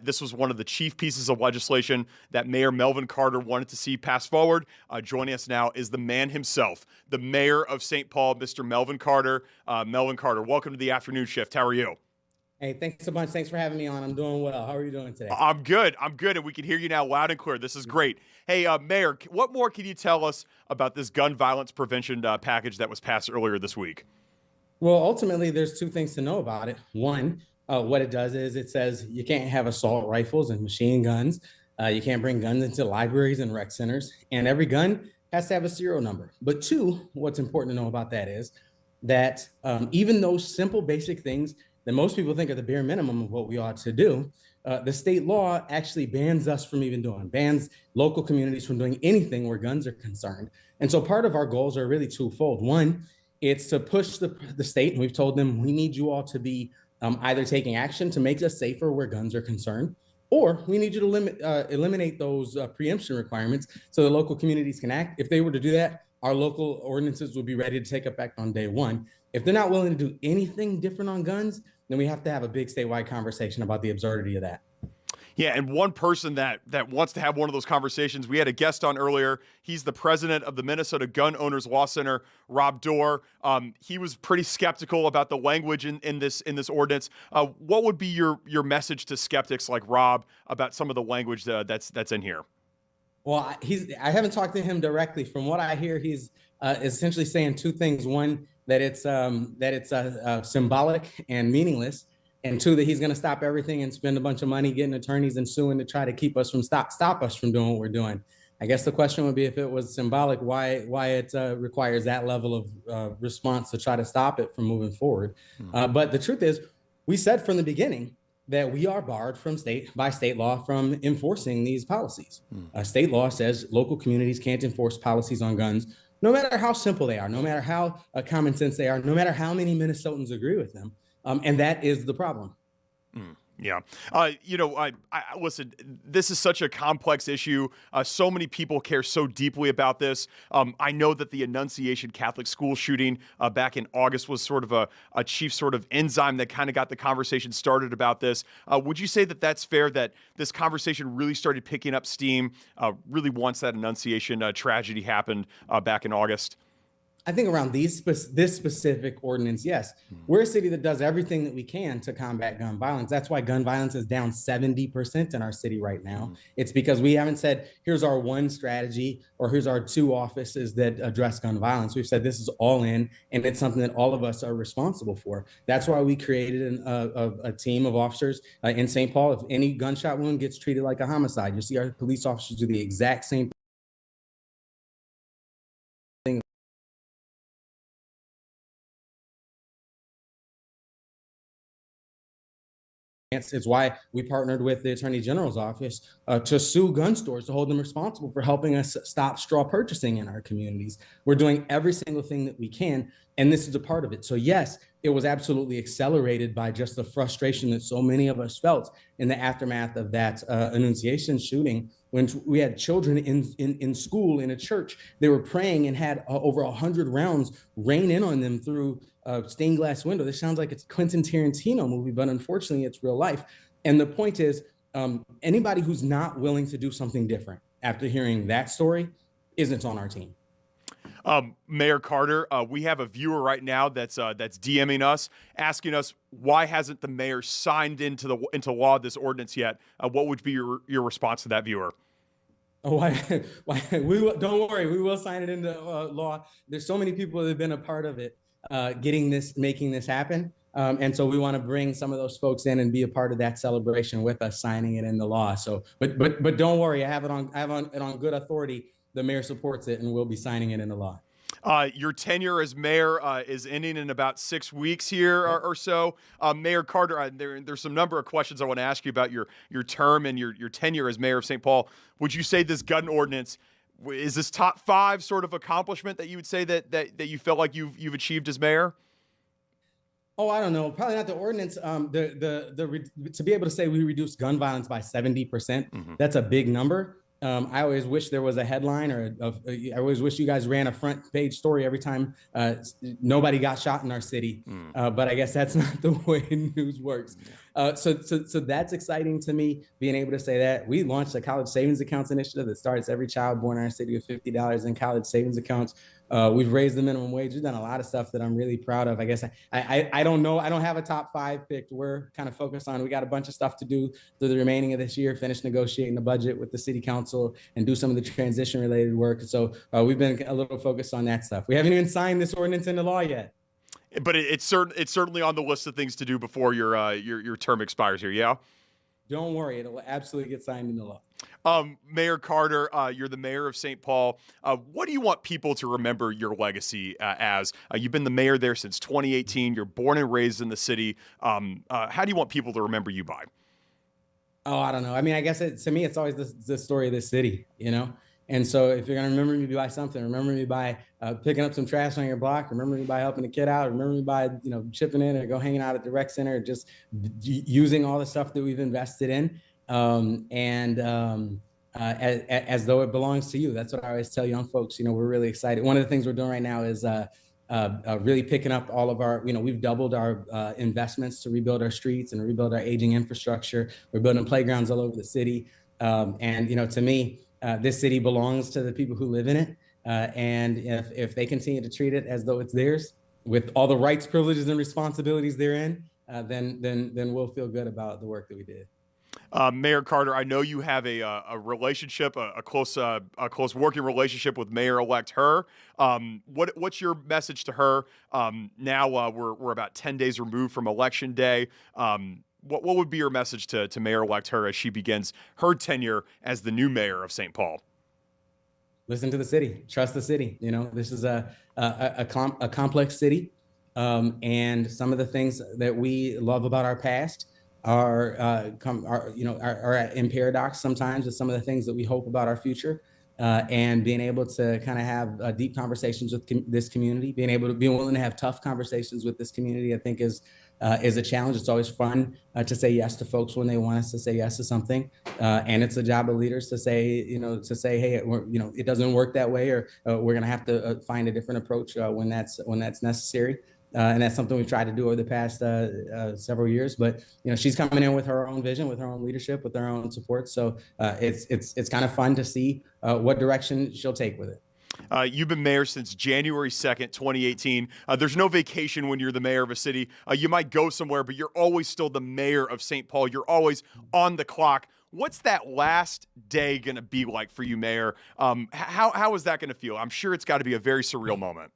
This was one of the chief pieces of legislation that Mayor Melvin Carter wanted to see pass forward. Joining us now is the man himself, the mayor of St. Paul, Mr. Melvin Carter. Melvin Carter, welcome to the afternoon shift. How are you? Hey, thanks a bunch. Thanks for having me on. I'm doing well. How are you doing today? I'm good. I'm good, and we can hear you now loud and clear. This is great. Hey, Mayor, what more can you tell us about this gun violence prevention package that was passed earlier this week? Well, ultimately, there's two things to know about it. One, what it does is it says you can't have assault rifles and machine guns. You can't bring guns into libraries and rec centers, and every gun has to have a serial number. But two, what's important to know about that is that even those simple, basic things that most people think are the bare minimum of what we ought to do, the state law actually bans us from even doing, bans local communities from doing anything where guns are concerned. And so part of our goals are really twofold. One, it's to push the state, and we've told them we need you all to be either taking action to make us safer where guns are concerned, or we need you to eliminate those preemption requirements so the local communities can act. If they were to do that, our local ordinances would be ready to take effect on day one. If they're not willing to do anything different on guns, then we have to have a big statewide conversation about the absurdity of that. Yeah, and one person that wants to have one of those conversations, we had a guest on earlier. He's the president of the Minnesota Gun Owners Law Center, Rob Dorr. He was pretty skeptical about the language in this ordinance. What would be your message to skeptics like Rob about some of the language that's in here? Well, I haven't talked to him directly. From what I hear, he's essentially saying two things. One, that it's symbolic and meaningless. And two, that he's going to stop everything and spend a bunch of money getting attorneys and suing to try to keep us from stop us from doing what we're doing. I guess the question would be, if it was symbolic, why it requires that level of response to try to stop it from moving forward. But the truth is, we said from the beginning that we are barred from state law from enforcing these policies. State law says local communities can't enforce policies on guns, no matter how simple they are, no matter how common sense they are, no matter how many Minnesotans agree with them. And that is the problem. Yeah. Listen, this is such a complex issue. So many people care so deeply about this. I know that the Annunciation Catholic school shooting back in August was sort of a chief sort of enzyme that kind of got the conversation started about this. Would you say that that's fair, that this conversation really started picking up steam really once that Annunciation tragedy happened back in August? I think around this specific ordinance, yes. We're a city that does everything that we can to combat gun violence. That's why gun violence is down 70% in our city right now. It's because we haven't said, here's our one strategy, or here's our two offices that address gun violence. We've said this is all in, and it's something that all of us are responsible for. That's why we created a team of officers in St. Paul. If any gunshot wound gets treated like a homicide, you see our police officers do the exact same thing. It's why we partnered with the Attorney General's office to sue gun stores, to hold them responsible for helping us stop straw purchasing in our communities. We're doing every single thing that we can, and this is a part of it. So yes, it was absolutely accelerated by just the frustration that so many of us felt in the aftermath of that Annunciation shooting, when we had children in school, in a church. They were praying and had over 100 rounds rain in on them through stained glass window. This sounds like it's a Quentin Tarantino movie, but unfortunately it's real life. And the point is, anybody who's not willing to do something different after hearing that story isn't on our team. Mayor Carter, we have a viewer right now that's DMing us, asking us, why hasn't the mayor signed into law this ordinance yet? What would be your response to that viewer? Oh, why? Don't worry, we will sign it into law. There's so many people that have been a part of it, making this happen. And so we want to bring some of those folks in and be a part of that celebration with us signing it into law. So, but don't worry, I have it on good authority. The mayor supports it, and we'll be signing it into law. Your tenure as mayor is ending in about 6 weeks here or so. Mayor Carter, there's some number of questions I want to ask you about your term and your tenure as mayor of St. Paul. Would you say this gun ordinance, is this top 5 sort of accomplishment that you would say that you felt like you've achieved as mayor? Oh, I don't know. Probably not the ordinance. To be able to say we reduced gun violence by 70%, that's a big number. I always wish there was a headline, I always wish you guys ran a front page story every time nobody got shot in our city. But I guess that's not the way news works. So that's exciting to me, being able to say that. We launched a college savings accounts initiative that starts every child born in our city with $50 in college savings accounts. We've raised the minimum wage. We've done a lot of stuff that I'm really proud of. I guess I don't know. I don't have a top 5 picked. We're kind of focused on, we got a bunch of stuff to do through the remaining of this year, finish negotiating the budget with the city council and do some of the transition related work. So we've been a little focused on that stuff. We haven't even signed this ordinance into law yet. But it's certainly on the list of things to do before your term expires here. Yeah. Don't worry, it'll absolutely get signed into law. Mayor Carter, you're the mayor of St. Paul. What do you want people to remember your legacy as? You've been the mayor there since 2018. You're born and raised in the city. How do you want people to remember you by? Oh, I don't know. I mean, I guess to me, it's always the story of this city, you know? And so if you're going to remember me by something, remember me by picking up some trash on your block, remember me by helping a kid out, remember me by, chipping in or go hanging out at the rec center, just using all the stuff that we've invested in. As though it belongs to you. That's what I always tell young folks. We're really excited. One of the things we're doing right now is really picking up all of our, we've doubled our investments to rebuild our streets and rebuild our aging infrastructure. We're building playgrounds all over the city. To me, this city belongs to the people who live in it. And if they continue to treat it as though it's theirs, with all the rights, privileges, and responsibilities therein, then we'll feel good about the work that we did. Mayor Carter, I know you have a relationship, a close working relationship with Mayor-elect Her. What's your message to her? Now we're about 10 days removed from Election Day. What would be your message to Mayor-elect Her as she begins her tenure as the new mayor of St. Paul? Listen to the city. Trust the city. This is a complex city, and some of the things that we love about our past are in paradox sometimes with some of the things that we hope about our future, and being able to kind of have deep conversations with this community, being willing to have tough conversations with this community, I think is a challenge. It's always fun to say yes to folks when they want us to say yes to something, and it's the job of leaders to say, hey, it doesn't work that way, or we're going to have to find a different approach when that's necessary. And that's something we've tried to do over the past several years. But she's coming in with her own vision, with her own leadership, with her own support. So it's kind of fun to see what direction she'll take with it. You've been mayor since January 2nd, 2018. There's no vacation when you're the mayor of a city. You might go somewhere, but you're always still the mayor of St. Paul. You're always on the clock. What's that last day going to be like for you, Mayor? How is that going to feel? I'm sure it's got to be a very surreal moment.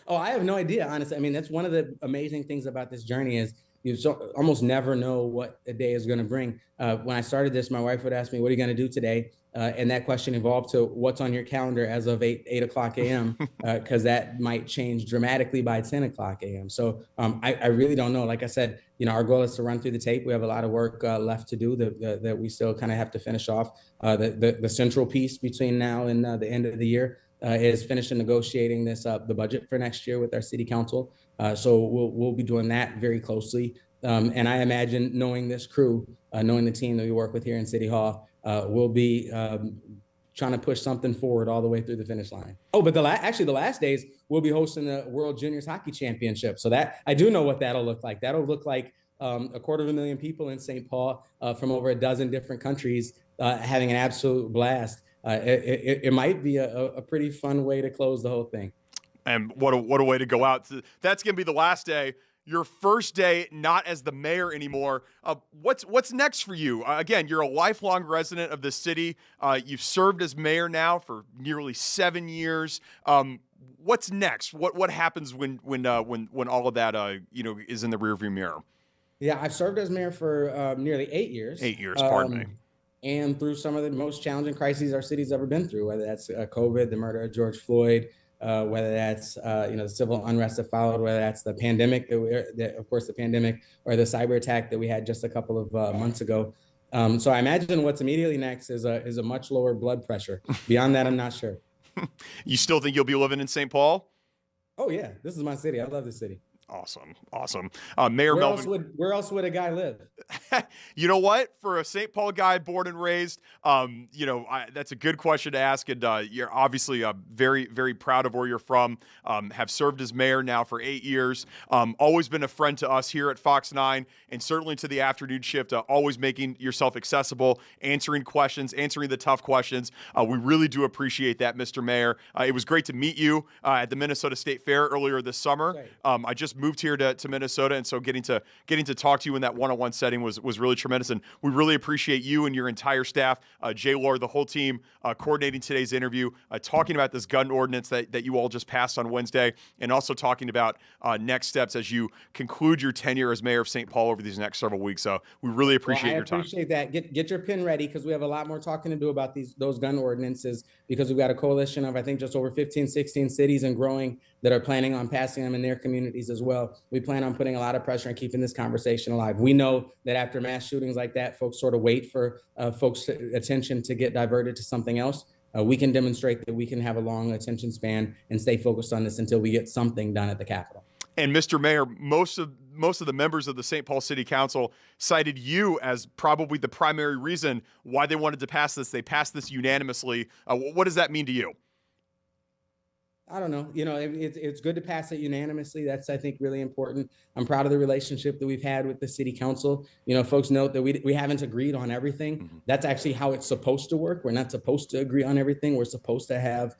Oh, I have no idea, honestly. I mean, that's one of the amazing things about this journey is you almost never know what a day is going to bring. When I started this, my wife would ask me, what are you going to do today? And that question evolved to what's on your calendar as of 8 o'clock a.m. Because that might change dramatically by 10 o'clock a.m. So I really don't know. Like I said, our goal is to run through the tape. We have a lot of work left to do that we still kind of have to finish off. The central piece between now and the end of the year is finishing negotiating the budget for next year with our city council. So we'll be doing that very closely. And I imagine knowing this crew, knowing the team that we work with here in City Hall, we'll be trying to push something forward all the way through the finish line. Oh, but the last days we'll be hosting the World Juniors Hockey Championship. So that I do know what that'll look like. That'll look like 250,000 people in St. Paul from over a dozen different countries having an absolute blast. It might be a pretty fun way to close the whole thing. And what a way to go out. That's going to be the last day. Your first day, not as the mayor anymore. What's next for you? Again, you're a lifelong resident of the city. You've served as mayor now for nearly 7 years. What's next? What happens when all of that is in the rearview mirror? Yeah, I've served as mayor for nearly 8 years. 8 years, pardon me. And through some of the most challenging crises our city's ever been through, whether that's COVID, the murder of George Floyd, whether that's the civil unrest that followed, whether that's the pandemic, the pandemic, or the cyber attack that we had just a couple of months ago. So I imagine what's immediately next is a much lower blood pressure. Beyond that, I'm not sure. You still think you'll be living in St. Paul? Oh yeah, this is my city. I love this city. Awesome. Mayor Melvin. Where else would a guy live? You know what? For a St. Paul guy born and raised, that's a good question to ask. And you're obviously very, very proud of where you're from. Have served as mayor now for 8 years. Always been a friend to us here at Fox 9 and certainly to the afternoon shift. Always making yourself accessible, answering questions, answering the tough questions. We really do appreciate that, Mr. Mayor. It was great to meet you at the Minnesota State Fair earlier this summer. Right. I just moved here to Minnesota, and so getting to talk to you in that one-on-one setting was really tremendous. And we really appreciate you and your entire staff, Jay Lore, the whole team, coordinating today's interview, talking about this gun ordinance that you all just passed on Wednesday, and also talking about next steps as you conclude your tenure as mayor of St. Paul over these next several weeks. So we really appreciate your time. I appreciate that. Get your pen ready, because we have a lot more talking to do about those gun ordinances, because we've got a coalition of, I think, just over 15, 16 cities and growing that are planning on passing them in their communities as well. We plan on putting a lot of pressure and keeping this conversation alive. We know that after mass shootings like that, folks sort of wait for folks' attention to get diverted to something else. We can demonstrate that we can have a long attention span and stay focused on this until we get something done at the Capitol. And Mr. Mayor, most of the members of the St. Paul City Council cited you as probably the primary reason why they wanted to pass this. They passed this unanimously. What does that mean to you? I don't know. It's good to pass it unanimously. That's, I think, really important. I'm proud of the relationship that we've had with the city council. Folks note that we haven't agreed on everything. Mm-hmm. That's actually how it's supposed to work. We're not supposed to agree on everything. We're supposed to have,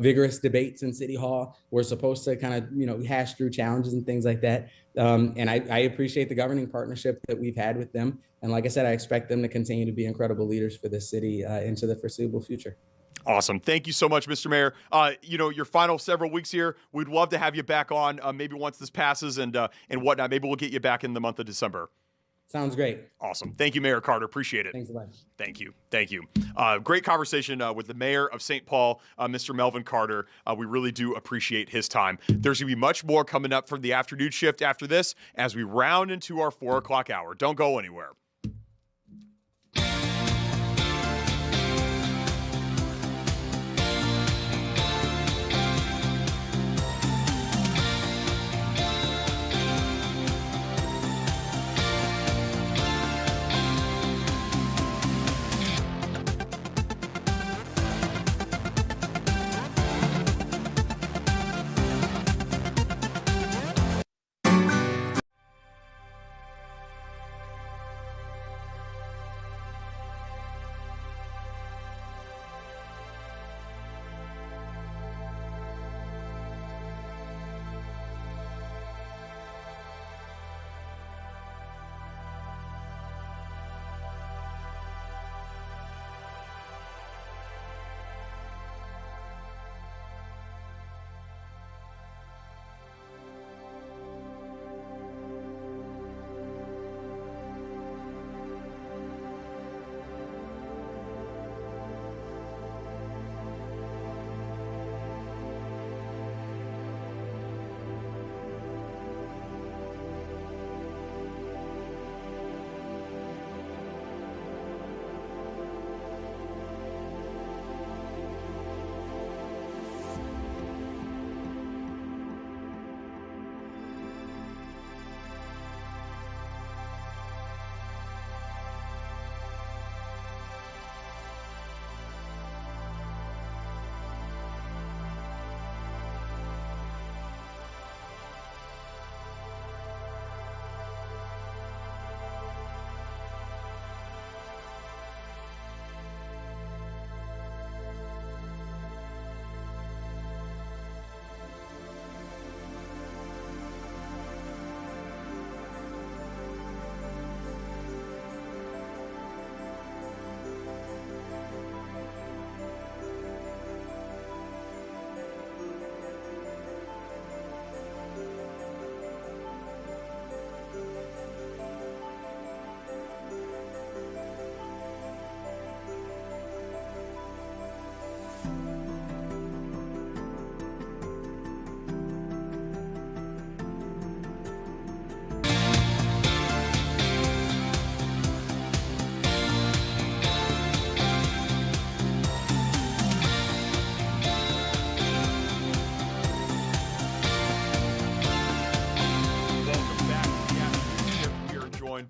vigorous debates in City Hall. We're supposed to kind of, hash through challenges and things like that. And I appreciate the governing partnership that we've had with them. And like I said, I expect them to continue to be incredible leaders for this city into the foreseeable future. Awesome. Thank you so much, Mr. Mayor. Your final several weeks here, we'd love to have you back on maybe once this passes and whatnot. Maybe we'll get you back in the month of December. Sounds great. Awesome. Thank you, Mayor Carter. Appreciate it. Thanks a lot. Thank you. Great conversation with the mayor of St. Paul, Mr. Melvin Carter. We really do appreciate his time. There's going to be much more coming up from the afternoon shift after this as we round into our 4 o'clock hour. Don't go anywhere.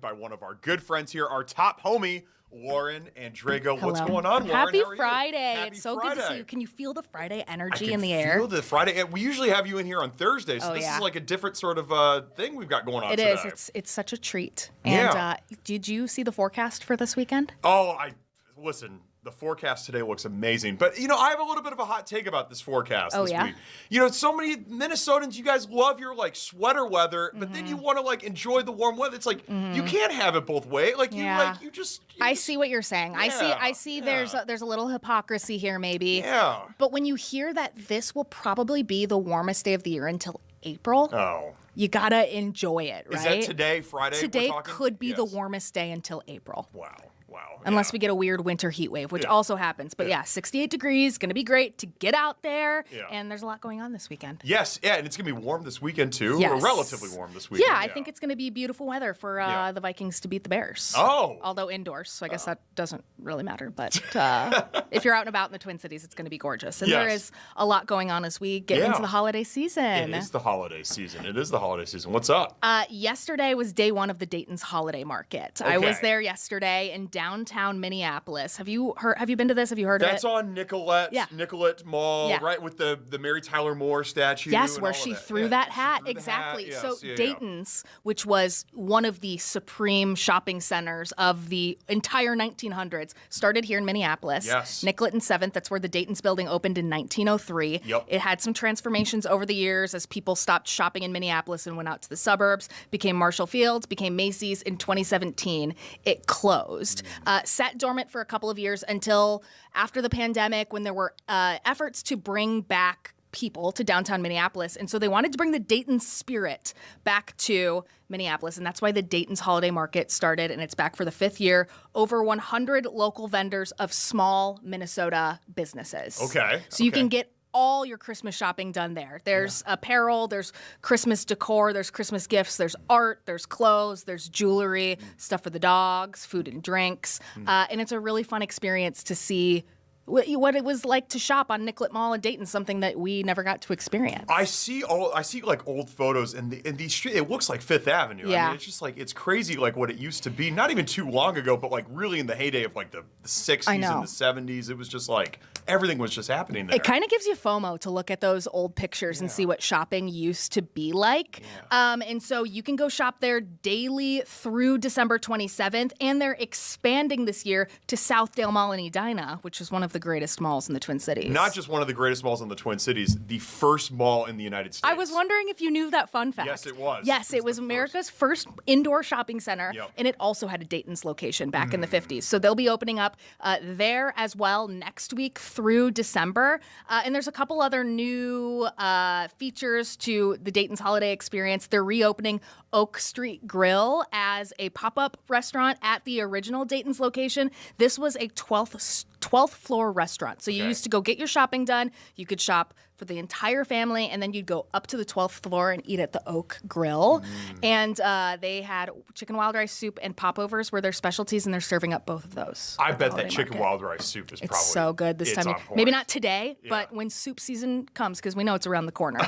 by one of our good friends here, our top homie, Lauren and Drago. What's Hello. going on, Lauren? Happy How are you? Friday. Happy It's so Friday. good to see you. Can you feel the Friday I energy can in the air? feel the Friday. We usually have you in here on Thursdays, so Oh, this yeah. is like a different sort of thing we've got going on It today. is. It's such a treat. And Yeah. did you see the forecast for this weekend? Oh, listen. The forecast today looks amazing. But, I have a little bit of a hot take about this forecast Oh, this yeah? week. So many Minnesotans, you guys love your, sweater weather, but then you want to, enjoy the warm weather. It's like, you can't have it both ways. Yeah. You just... I see what you're saying. I see Yeah. there's a little hypocrisy here maybe. Yeah. But when you hear that this will probably be the warmest day of the year until April, Oh. you gotta enjoy it, right? Is that today, Friday? we're Today talking? could be the Yes. warmest day until April. Wow. Unless yeah. we get a weird winter heat wave, which Yeah. also happens. But yeah, 68 degrees, going to be great to get out there. Yeah. And there's a lot going on this weekend. Yes, yeah, and it's going to be warm this weekend, too. Yes. Or relatively warm this weekend. Yeah, I think it's going to be beautiful weather for Yeah. the Vikings to beat the Bears. Oh. Although indoors, so I guess that doesn't really matter. But if you're out and about in the Twin Cities, it's going to be gorgeous. And there Yes. is a lot going on as we get Yeah. into the holiday season. It is the holiday season. What's up? Yesterday was day one of the Dayton's Holiday Market. I was Okay. there yesterday in downtown Minneapolis. Have you been to this? Have you heard That's of it? on Nicollet, Yeah. Nicollet Mall, Yeah. right, with the Mary Tyler Moore statue. Yes, and where all of she that. threw Yeah, that she hat. threw the Exactly. Yes, So yeah, yeah. Dayton's, which was one of the supreme shopping centers of the entire 1900s, started here in Minneapolis. Yes. Nicollet and 7th, that's where the Dayton's building opened in 1903. Yep. It had some transformations over the years as people stopped shopping in Minneapolis and went out to the suburbs, became Marshall Fields, became Macy's. In 2017, it closed. Sat dormant for a couple of years until after the pandemic, when there were efforts to bring back people to downtown Minneapolis. And so they wanted to bring the Dayton spirit back to Minneapolis. And that's why the Dayton's Holiday Market started. And it's back for the 5th year. Over 100 local vendors of small Minnesota businesses. Okay, So you okay. can get all your Christmas shopping done there. There's apparel, there's Christmas decor, there's Christmas gifts, there's art, there's clothes, there's jewelry, stuff for the dogs, food and drinks. And it's a really fun experience to see what it was like to shop on Nicollet Mall in Dayton, something that we never got to experience. I see old photos and these street. It looks like Fifth Avenue. I Yeah. mean, it's just it's crazy what it used to be. Not even too long ago, but really in the heyday of the 60s and know. the 70s. It was just everything was just happening there. It kind of gives you FOMO to look at those old pictures and see what shopping used to be like. And so you can go shop there daily through December 27th. And they're expanding this year to Southdale Mall in Edina, which is one of the greatest malls in the Twin Cities. Not just one of the greatest malls in the Twin Cities, the first mall in the United States. I was wondering if you knew that fun fact. Yes, it was. Yes, it was America's first indoor shopping center, Yep. and it also had a Dayton's location back in the 50s. So they'll be opening up there as well next week through December. And there's a couple other new features to the Dayton's holiday experience. They're reopening Oak Street Grill as a pop-up restaurant at the original Dayton's location. This was a 12th floor restaurant. So you Okay. used to go get your shopping done. You could shop for the entire family, and then you'd go up to the 12th floor and eat at the Oak Grill. And they had chicken wild rice soup and popovers were their specialties, and they're serving up both of those. I at the bet that holiday chicken market. wild rice soup is It's probably so good this it's time. on Maybe point. not today, Yeah. but when soup season comes, because we know it's around the corner.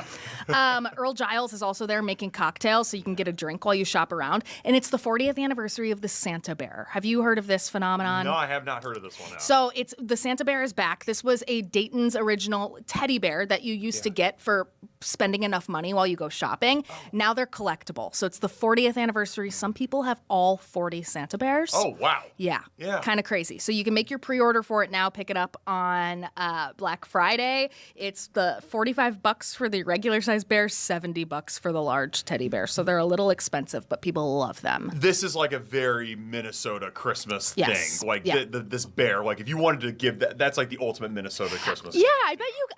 Earl Giles is also there making cocktails, so you can get a drink while you shop around. And it's the 40th anniversary of the Santa Bear. Have you heard of this phenomenon? No, I have not heard of this one. Now. So it's the Santa Bear is back. This was a Dayton's original teddy bear that you used to get for spending enough money while you go shopping. Now they're collectible. So it's the 40th anniversary. Some people have all 40 Santa Bears. Oh wow. Yeah. Yeah. Kind of crazy. So you can make your pre-order for it now. Pick it up on Black Friday. It's the $45 for the regular size bear, $70 for the large teddy bear. So they're a little expensive, but people love them. This is a very Minnesota Christmas Yes. thing. Yeah. This bear. If you wanted to give that's the ultimate Minnesota Christmas. Yeah,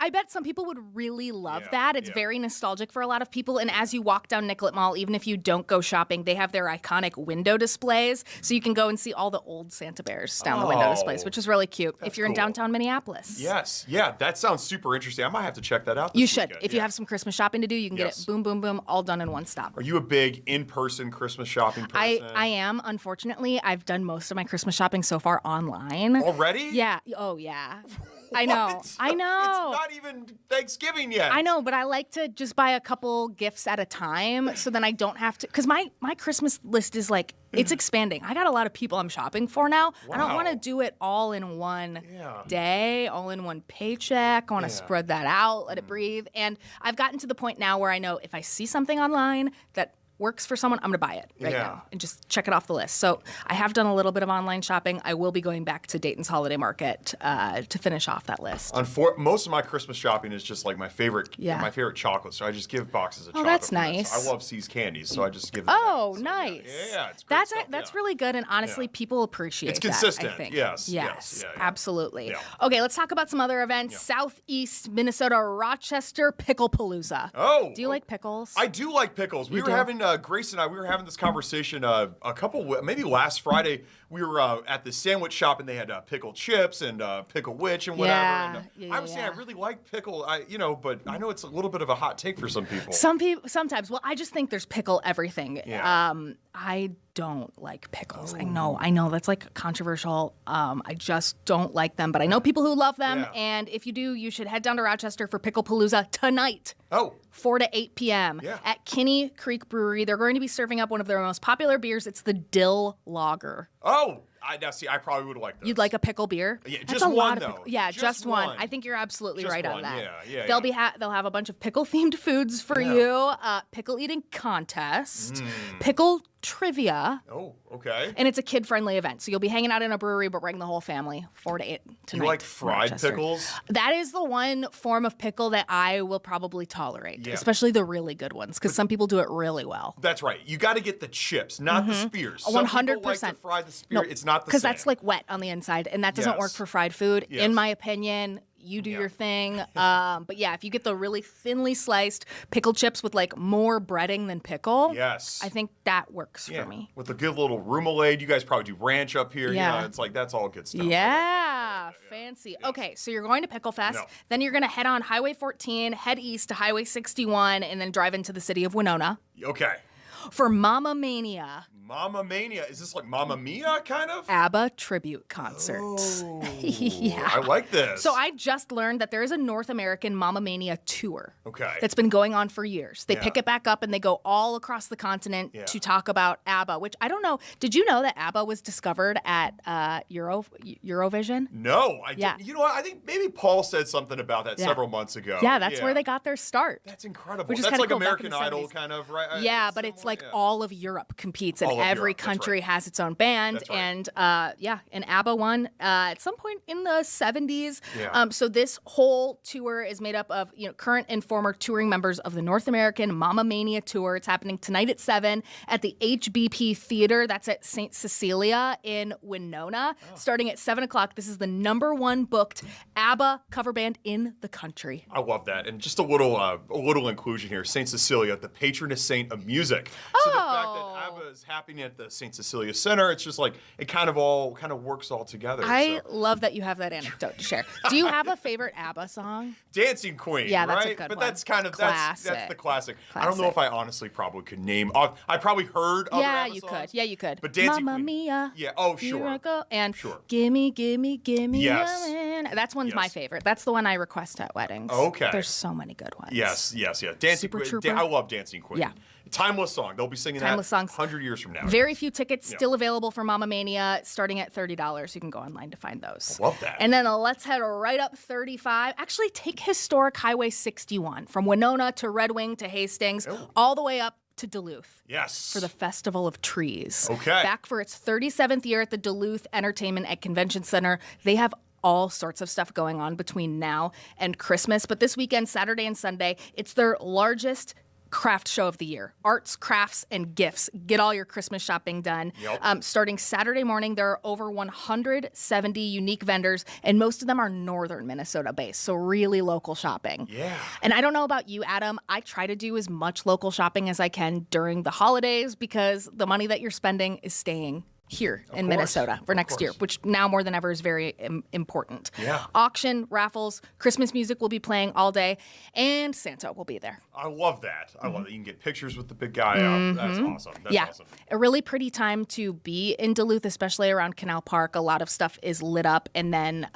I bet some people would really love Yeah, that. It's yeah. very nostalgic for a lot of people. And as you walk down Nicollet Mall, even if you don't go shopping, they have their iconic window displays. So you can go and see all the old Santa Bears down the window displays, which is really cute if you're in cool. downtown Minneapolis. Yes. Yeah. That sounds super interesting. I might have to check that out. This You should. weekend. If you Yeah. have some Christmas shopping to do, you can get Yes. it boom, boom, boom, all done in one stop. Are you a big in-person Christmas shopping person? I am. Unfortunately, I've done most of my Christmas shopping so far online. Already? Yeah. Oh, yeah. I know. What? I know. It's not even Thanksgiving yet. I know, but I like to just buy a couple gifts at a time so then I don't have to, because my Christmas list is like, it's expanding. I got a lot of people I'm shopping for now. I don't want to do it all in one day, all in one paycheck. I want to spread that out, let it breathe. And I've gotten to the point now where I know if I see something online that works for someone, I'm going to buy it right now and just check it off the list. So I have done a little bit of online shopping. I will be going back to Dayton's Holiday Market to finish off that list. Most of my Christmas shopping is just like my favorite chocolate. So I just give boxes of chocolate. Oh, that's for that. nice. So I love C's candies, so I just give them Oh, that. So, nice. Yeah, it's great That's really good, and honestly, people appreciate It's that, consistent. I think. Yes. Absolutely. Yeah. Okay, let's talk about some other events. Southeast Minnesota, Rochester, Pickle Palooza. Oh. Do you like pickles? I do like pickles. We were having, Grace and I, we were having this conversation maybe last Friday. We were at the sandwich shop and they had pickled chips and pickle witch and whatever. And, I was saying I really like pickle, but I know it's a little bit of a hot take for some people. Sometimes. Well, I just think there's pickle everything. Yeah. I don't like pickles. I know that's like controversial. I just don't like them, but I know people who love them. Yeah. And if you do, you should head down to Rochester for Pickle Palooza tonight. Oh. 4 to 8 p.m. At Kinney Creek Brewery. They're going to be serving up one of their most popular beers. It's the Dill Lager. Oh, I probably would like this. You'd like a pickle beer? Yeah, That's just a one, lot of though. pickle. Yeah, just one. I think you're absolutely right on that. They'll have a bunch of pickle themed foods for you. Pickle eating contest. Pickle trivia. Oh, okay. And it's a kid-friendly event. So you'll be hanging out in a brewery, but bring the whole family 4 to 8 tonight. You like fried pickles? That is the one form of pickle that I will probably tolerate, especially the really good ones, because some people do it really well. That's right. You got to get the chips, not the spears. 100%. Some people like to fry the spear. It's not the same. Because that's like wet on the inside, and that doesn't work for fried food, in my opinion. You do your thing. But yeah, if you get the really thinly sliced pickle chips with like more breading than pickle, I think that works for me. With a good little remoulade. You guys probably do ranch up here. Yeah. It's like, that's all good stuff. Yeah, fancy. Okay, so you're going to Pickle Fest. Then you're going to head on Highway 14, head east to Highway 61, and then drive into the city of Winona. Okay. For Mama Mania. Mama Mania. Is this like Mamma Mia kind of? ABBA tribute concert. Oh, yeah. I like this. So I just learned that there is a North American Mamma Mania tour. Okay. That's been going on for years. They pick it back up and they go all across the continent to talk about ABBA, which I don't know. Did you know that ABBA was discovered at Eurovision? No, I didn't. You know what? I think maybe Paul said something about that several months ago. Yeah, that's where they got their start. That's incredible. Which is that's like cool, American Idol kind of, right? Yeah, but it's like all of Europe competes and every country has its own band. That's right. And ABBA won at some point in the 70s. So this whole tour is made up of current and former touring members of the North American Mamma Mania tour. It's happening tonight at 7 at the HBP Theater. That's at St. Cecilia in Winona. Starting at 7 o'clock. This is the #1 booked ABBA cover band in the country. I love that. And just a little inclusion here. St. Cecilia, the patroness saint of music. So the fact that ABBA is happening at the St. Cecilia Center, it's just like it kind of works all together. I love that you have that anecdote to share. Do you have a favorite ABBA song? Dancing Queen, yeah, that's right? a good but one. that's kind of that's the classic. I don't know Classic. if I honestly probably could name. I probably heard other ABBA songs. Yeah, you could. But Dancing Mamma Queen. Mia. Yeah. Oh, Here sure. I go. And Sure. Gimme, gimme, gimme. Yes. a man. That's one's my favorite. That's the one I request at weddings. Okay. There's so many good ones. Yes. Dancing Super Queen. Trooper. I love Dancing Queen. Yeah. Timeless song. They'll be singing Timeless that songs. 100 years from now. Very few tickets still available for Mamma Mania, starting at $30. You can go online to find those. I love that. And then let's head right up 35. Actually, take historic Highway 61 from Winona to Red Wing to Hastings, all the way up to Duluth. Yes. For the Festival of Trees. Okay. Back for its 37th year at the Duluth Entertainment and Convention Center. They have all sorts of stuff going on between now and Christmas. But this weekend, Saturday and Sunday, it's their largest craft show of the year. Arts, crafts, and gifts. Get all your Christmas shopping done. Starting Saturday morning, there are over 170 unique vendors, and most of them are northern Minnesota based, so really local shopping. Yeah. And I don't know about you, Adam. I try to do as much local shopping as I can during the holidays because the money that you're spending is staying here in Minnesota for next year, which now more than ever is very important. Yeah. Auction, raffles, Christmas music will be playing all day, and Santa will be there. I love that. I love that. You can get pictures with the big guy out. That's awesome. That's awesome. A really pretty time to be in Duluth, especially around Canal Park. A lot of stuff is lit up, and then,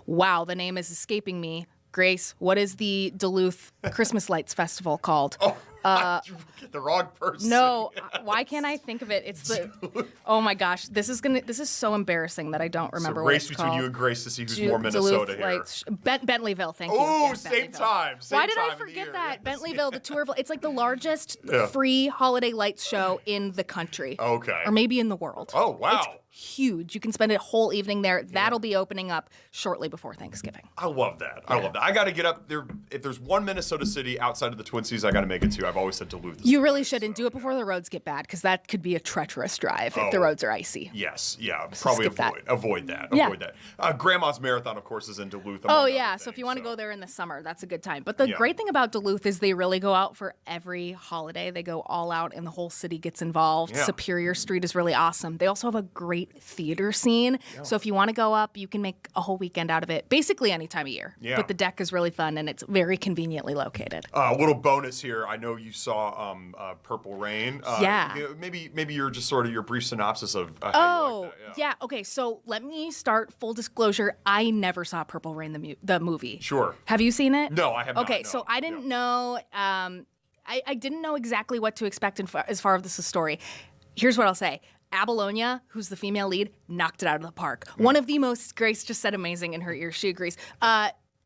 wow, the name is escaping me. Grace, what is the Duluth Christmas Lights Festival called? You get the wrong person. No, why can't I think of it? It's the. Oh my gosh, this is so embarrassing that I don't remember what it's race called. between you and Grace to see who's more Minnesota here. Bentleyville, thank you. Oh, Yeah, same Bentleyville. time. Why did I forget that? Bentleyville, the tour of it's like the largest free holiday lights show in the country. Okay. Or maybe in the world. Oh, wow. It's huge. You can spend a whole evening there. That'll be opening up shortly before Thanksgiving. I love that. I love that. I got to get up there. If there's one Minnesota city outside of the Twin Cities, I got to make it to. I've always said Duluth. You really shouldn't do it before the roads get bad, because that could be a treacherous drive if the roads are icy. Yes, yeah, probably skip that. avoid that. Yeah. Avoid that. Grandma's Marathon, of course, is in Duluth. Oh among yeah, other so if things, you want to go there in the summer, that's a good time. But the great thing about Duluth is they really go out for every holiday. They go all out, and the whole city gets involved. Yeah. Superior Street is really awesome. They also have a great theater scene. So if you want to go up, you can make a whole weekend out of it, basically any time of year. Yeah. But the deck is really fun, and it's very conveniently located. A little bonus here. I know you saw Purple Rain. Yeah. Maybe you're just sort of your brief synopsis of how Oh, you like that. yeah. Okay, so let me start full disclosure. I never saw Purple Rain, the movie. Sure. Have you seen it? No, I have not. Okay, no. so I didn't know. I didn't know exactly what to expect as far as this story. Here's what I'll say. Abalonia, who's the female lead, knocked it out of the park. One of the most, Grace just said amazing in her ear. She agrees.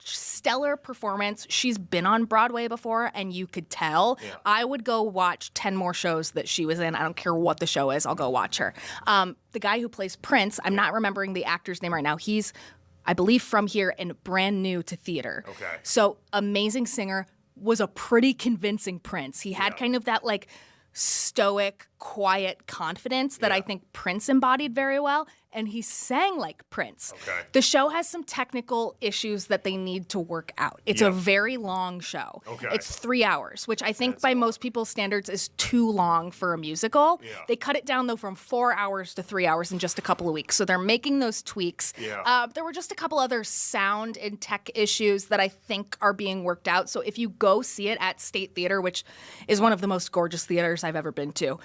Stellar performance. She's been on Broadway before, and you could tell. Yeah. I would go watch 10 more shows that she was in. I don't care what the show is. I'll go watch her. The guy who plays Prince, I'm not remembering the actor's name right now. He's, I believe, from here and brand new to theater. Okay. So amazing singer, was a pretty convincing Prince. He had kind of that like stoic, quiet confidence that I think Prince embodied very well, and he sang like Prince. Okay. The show has some technical issues that they need to work out. It's a very long show. Okay. It's 3 hours, which I think by most people's standards is too long for a musical. Yeah. They cut it down, though, from 4 hours to 3 hours in just a couple of weeks. So they're making those tweaks. Yeah. There were just a couple other sound and tech issues that I think are being worked out. So if you go see it at State Theater, which is one of the most gorgeous theaters I've ever been to,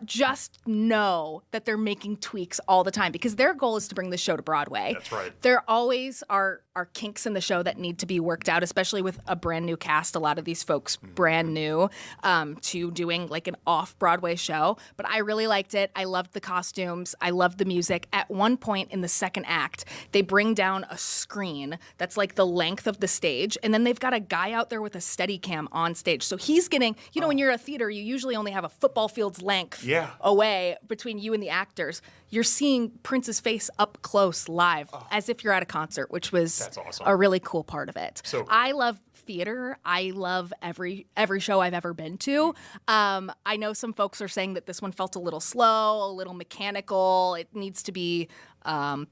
just know that they're making tweaks all the time, because their goal is to bring the show to Broadway. That's right. There always are kinks in the show that need to be worked out, especially with a brand new cast. A lot of these folks brand new to doing like an off-Broadway show. But I really liked it. I loved the costumes. I loved the music. At one point in the second act, they bring down a screen that's like the length of the stage, and then they've got a guy out there with a Steadicam on stage. So he's getting, you know, when you're a theater, you usually only have a football field's length away between you and the actors. You're seeing Prince's face up close live as if you're at a concert, which was That's awesome. a really cool part of it. So cool. I love theater. I love every show I've ever been to. I know some folks are saying that this one felt a little slow, a little mechanical. It needs to be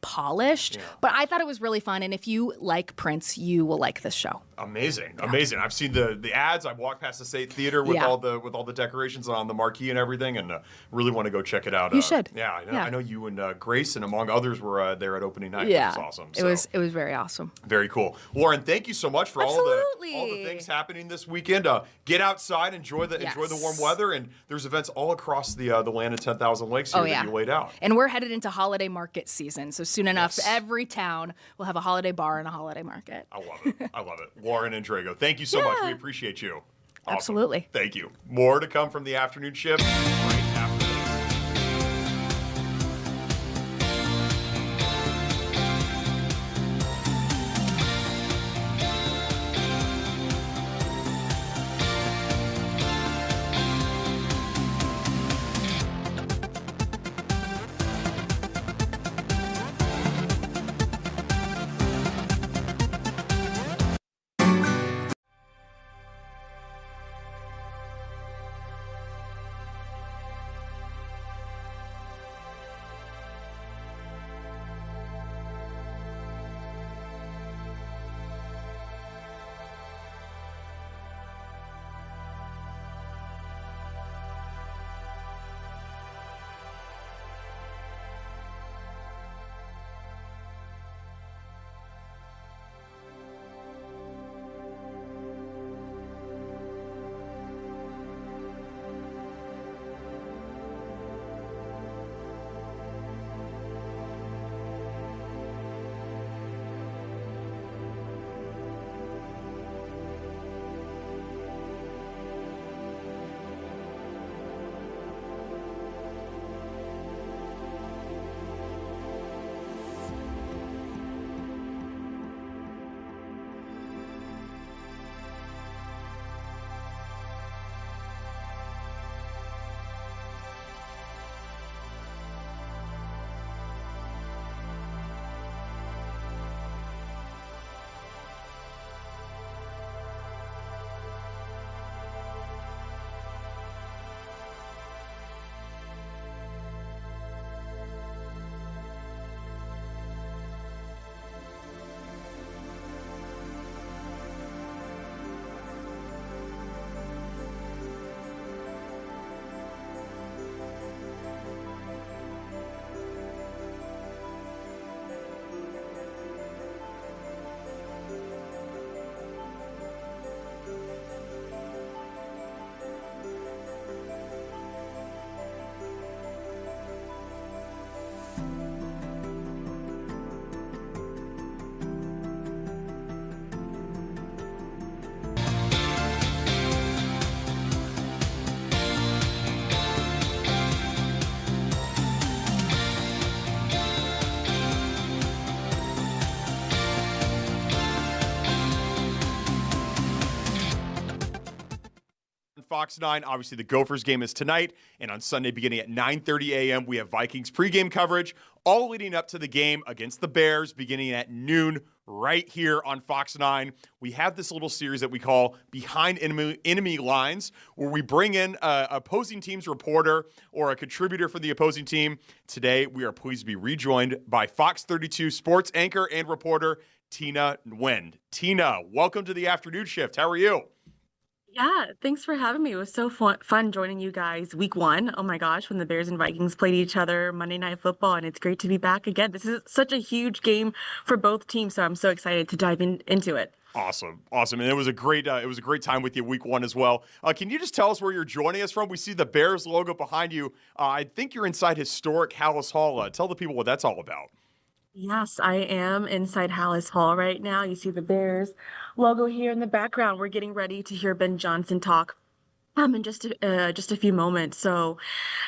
polished, but I thought it was really fun. And if you like Prince, you will like this show. Amazing. I've seen the ads. I've walked past the State Theater with all the decorations on the marquee and everything, and really want to go check it out. You should. Yeah, I know. Yeah. I know you and Grace and among others were there at opening night. Yeah, Which was awesome. it was very awesome. Very cool. Lauren, thank you so much for all Absolutely. the things happening this weekend. Get outside, enjoy the warm weather, and there's events all across the land of 10,000 Lakes here that you laid out. And we're headed into holiday market season, so soon enough, every town will have a holiday bar and a holiday market. I love it. I love it. Lauren and Drago, thank you so much. We appreciate you. Awesome. Absolutely. Thank you. More to come from the afternoon shift right after this. Fox 9. Obviously, the Gophers game is tonight, and on Sunday beginning at 9:30 a.m., we have Vikings pregame coverage, all leading up to the game against the Bears beginning at noon right here on Fox 9. We have this little series that we call Behind Enemy Lines, where we bring in an opposing team's reporter or a contributor for the opposing team. Today, we are pleased to be rejoined by Fox 32 sports anchor and reporter Tina Nguyen. Tina, welcome to the afternoon shift. How are you? Yeah, thanks for having me. It was so fun joining you guys week one. Oh my gosh, when the Bears and Vikings played each other Monday Night Football, and it's great to be back again. This is such a huge game for both teams, so I'm so excited to dive into it. Awesome. And it was a great time with you week one as well. Can you just tell us where you're joining us from? We see the Bears logo behind you. I think you're inside historic Hallis Hall. Tell the people what that's all about. Yes, I am inside Hallis Hall right now. You see the Bears logo here in the background. We're getting ready to hear Ben Johnson talk in just a few moments. So,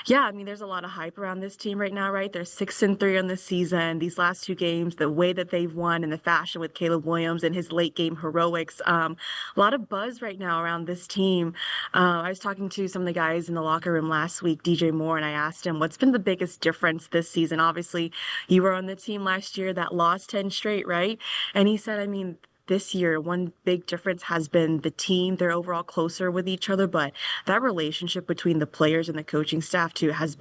yeah, I mean, there's a lot of hype around this team right now, right? They're 6-3 on the season. These last two games, the way that they've won and the fashion with Caleb Williams and his late game heroics. A lot of buzz right now around this team. I was talking to some of the guys in the locker room last week, DJ Moore, and I asked him, what's been the biggest difference this season? Obviously, you were on the team last year that lost 10 straight, right? And he said, I mean, this year, one big difference has been the team. They're overall closer with each other, but that relationship between the players and the coaching staff too has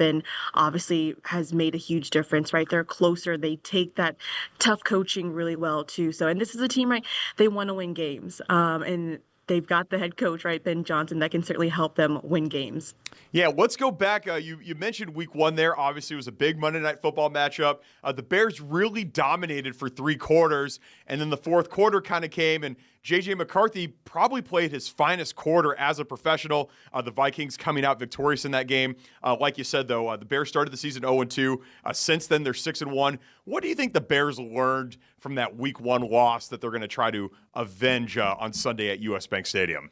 made a huge difference, right? They're closer. They take that tough coaching really well too. So, and this is a team, right? They want to win games. And they've got the head coach, right, Ben Johnson, that can certainly help them win games. Yeah, let's go back. You mentioned week one there. Obviously, it was a big Monday Night Football matchup. The Bears really dominated for 3 quarters, and then the fourth quarter kind of came, and J.J. McCarthy probably played his finest quarter as a professional. The Vikings coming out victorious in that game. Like you said, though, the Bears started the season 0-2. Since then, they're 6-1. What do you think the Bears learned from that week one loss that they're going to try to avenge on Sunday at U.S. Bank Stadium?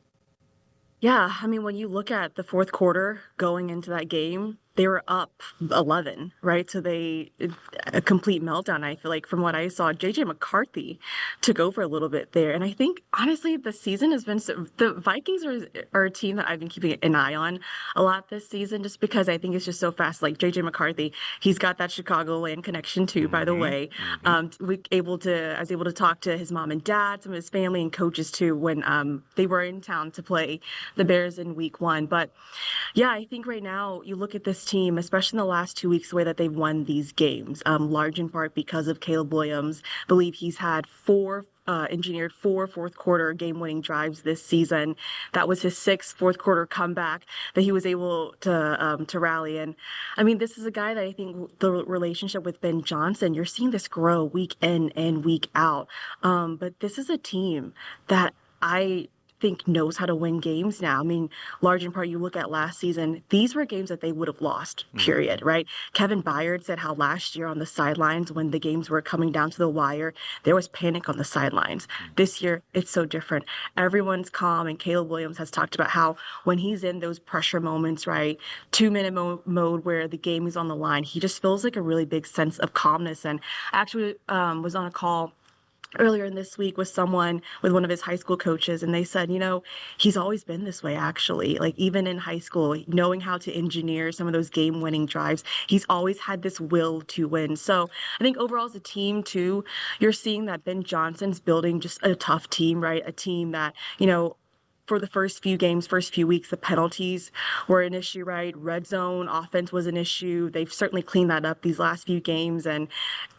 Yeah, I mean, when you look at the fourth quarter going into that game, they were up 11, right? So a complete meltdown, I feel like, from what I saw. J.J. McCarthy took over a little bit there. And I think, honestly, the season has been the Vikings are a team that I've been keeping an eye on a lot this season, just because I think it's just so fast. Like J.J. McCarthy, he's got that Chicagoland connection too, by the way. I was able to talk to his mom and dad, some of his family and coaches too, when they were in town to play the Bears in week one. But yeah, I think right now you look at this team, especially in the last 2 weeks, the way that they've won these games, large in part because of Caleb Williams. I believe he's had engineered 4 fourth quarter game-winning drives this season. That was his 6th fourth quarter comeback that he was able to rally. And I mean, this is a guy that I think the relationship with Ben Johnson, you're seeing this grow week in and week out. But this is a team that I think knows how to win games now. I mean, large in part, you look at last season, these were games that they would have lost, period, right? Kevin Byard said how last year on the sidelines, when the games were coming down to the wire, there was panic on the sidelines. This year, it's so different. Everyone's calm, and Caleb Williams has talked about how when he's in those pressure moments, right, 2-minute mode where the game is on the line, he just feels like a really big sense of calmness. And I actually was on a call earlier in this week with one of his high school coaches, and they said, he's always been this way, actually. Like, even in high school, knowing how to engineer some of those game-winning drives, he's always had this will to win. So I think overall as a team, too, you're seeing that Ben Johnson's building just a tough team, right? A team that, for the first few games, first few weeks, the penalties were an issue, right? Red zone offense was an issue. They've certainly cleaned that up these last few games. And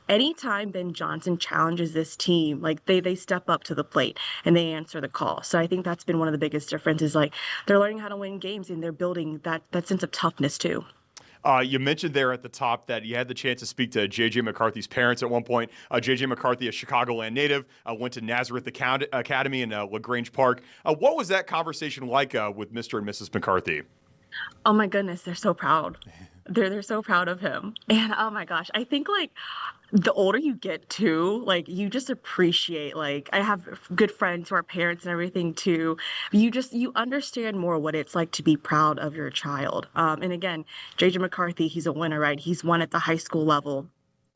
anytime Ben Johnson challenges this team, like they step up to the plate and they answer the call. So I think that's been one of the biggest differences. Like, they're learning how to win games, and they're building that sense of toughness too. You mentioned there at the top that you had the chance to speak to J.J. McCarthy's parents at one point. J.J. McCarthy, a Chicagoland native, went to Nazareth Academy in LaGrange Park. What was that conversation like with Mr. and Mrs. McCarthy? Oh my goodness, they're so proud. They're so proud of him. And oh my gosh, I think like the older you get too, like you just appreciate, like I have good friends who are parents and everything too. You understand more what it's like to be proud of your child. And again, JJ McCarthy, he's a winner, right? He's won at the high school level.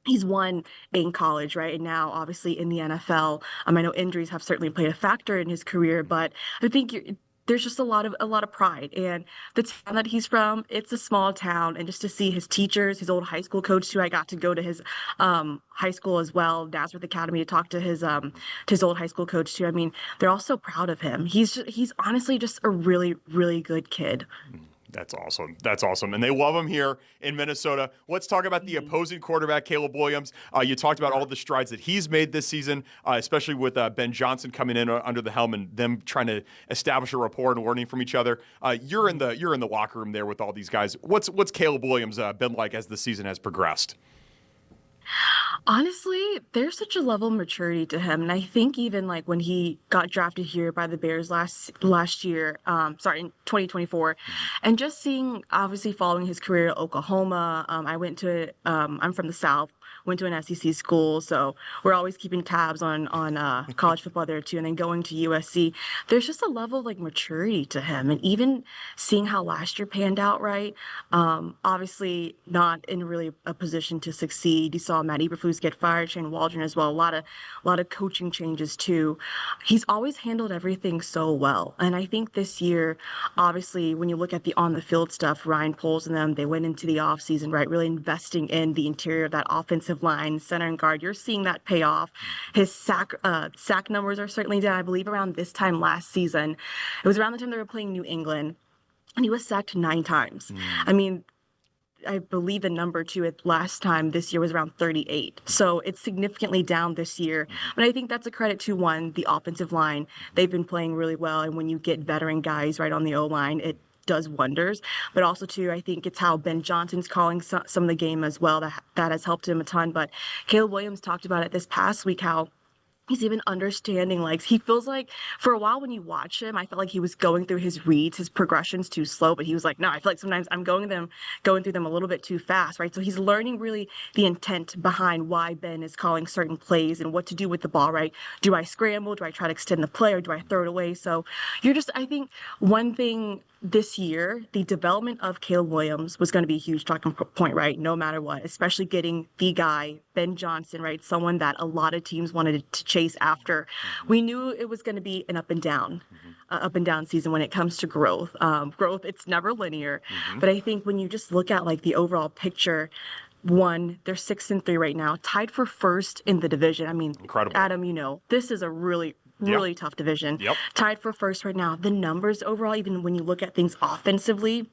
He's won in college, right? And now, obviously, in the NFL. I know injuries have certainly played a factor in his career, but I think there's just a lot of pride. And the town that he's from, it's a small town, and just to see his teachers, his old high school coach too. I got to go to his high school as well, Nazareth Academy, to talk to his old high school coach too. I mean, they're all so proud of him. He's honestly just a really, really good kid. That's awesome. That's awesome. And they love him here in Minnesota. Let's talk about the opposing quarterback, Caleb Williams. You talked about all the strides that he's made this season, especially with Ben Johnson coming in under the helm and them trying to establish a rapport and learning from each other. You're in the locker room there with all these guys. What's Caleb Williams been like as the season has progressed? Honestly, there's such a level of maturity to him, and I think even like when he got drafted here by the Bears last year, in 2024, and just seeing, obviously following his career at Oklahoma, I'm from the South, went to an SEC school, so we're always keeping tabs on college football there too, and then going to USC. There's just a level of like maturity to him, and even seeing how last year panned out, right? Obviously not in really a position to succeed. You saw Matt Eberflus get fired, Shane Waldron as well. A lot of coaching changes too. He's always handled everything so well, and I think this year, obviously, when you look at the on the field stuff, Ryan Poles and them, they went into the offseason, right, really investing in the interior of that offensive line, center and guard. You're seeing that pay off. His sack numbers are certainly down. I believe around this time last season, it was around the time they were playing New England, and he was sacked 9 times. I mean, I believe the number too at last time this year was around 38. So it's significantly down this year. But I think that's a credit to, one, the offensive line. They've been playing really well. And when you get veteran guys right on the O-line, it does wonders. But also too, I think it's how Ben Johnson's calling some of the game as well that has helped him a ton. But Caleb Williams talked about it this past week, how he's even understanding, like, he feels like for a while when you watch him, I felt like he was going through his reads, his progressions too slow, but he was like, no, I feel like sometimes I'm going through them a little bit too fast, right? So he's learning really the intent behind why Ben is calling certain plays and what to do with the ball, right? Do I scramble? Do I try to extend the play, or do I throw it away? So I think one thing this year, the development of Caleb Williams was going to be a huge talking point, right? No matter what, especially getting the guy, Ben Johnson, right? Someone that a lot of teams wanted to chase after. We knew it was going to be an up and down season when it comes to growth. Growth, it's never linear. But I think when you just look at like the overall picture, one, they're 6-3 right now, tied for first in the division. I mean, incredible. Adam, this is a really tough division. Tied for first right now. The numbers overall, even when you look at things offensively,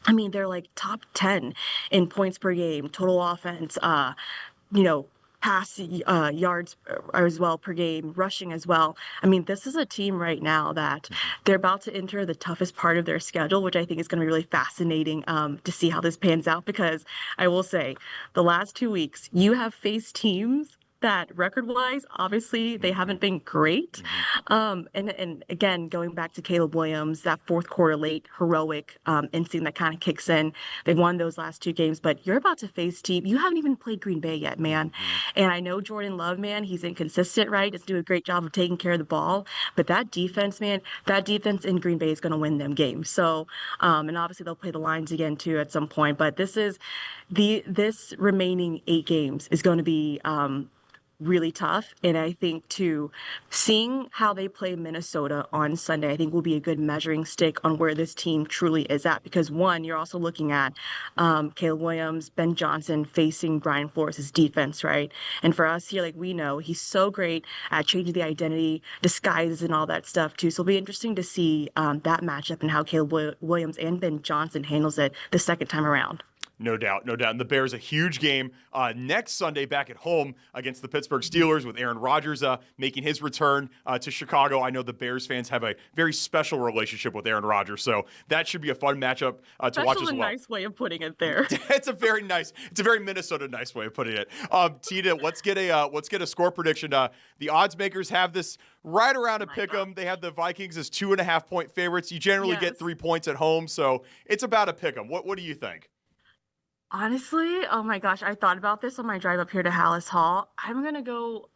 I mean, they're like top 10 in points per game, total offense, pass yards as well per game, rushing as well. I mean, this is a team right now that they're about to enter the toughest part of their schedule, which I think is going to be really fascinating to see how this pans out, because I will say the last 2 weeks, you have faced teams that record-wise, obviously, they haven't been great. And again, going back to Caleb Williams, that fourth quarter late heroic instinct that kind of kicks in. They've won those last 2 games, but you're about to face team. You haven't even played Green Bay yet, man. And I know Jordan Love, man, he's inconsistent, right? Doesn't do a great job of taking care of the ball. But that defense, man, that defense in Green Bay is going to win them games. So, and obviously they'll play the Lions again too at some point. But this remaining 8 games is going to be really tough. And I think too, seeing how they play Minnesota on Sunday, I think will be a good measuring stick on where this team truly is at. Because one, you're also looking at Caleb Williams, Ben Johnson facing Brian Flores' defense, right? And for us here, like, we know he's so great at changing the identity, disguises and all that stuff too. So it'll be interesting to see that matchup and how Caleb Williams and Ben Johnson handles it the second time around. No doubt, no doubt. And the Bears, a huge game next Sunday back at home against the Pittsburgh Steelers with Aaron Rodgers making his return to Chicago. I know the Bears fans have a very special relationship with Aaron Rodgers, so that should be a fun matchup to watch as well. That's a nice way of putting it there. It's a very Minnesota nice way of putting it. Tina, let's get a score prediction. The odds makers have this right around a pick 'em. They have the Vikings as 2.5-point favorites. You generally get 3 points at home, so it's about a pick 'em. What do you think? Honestly, oh my gosh, I thought about this on my drive up here to Hallis Hall. I'm going to go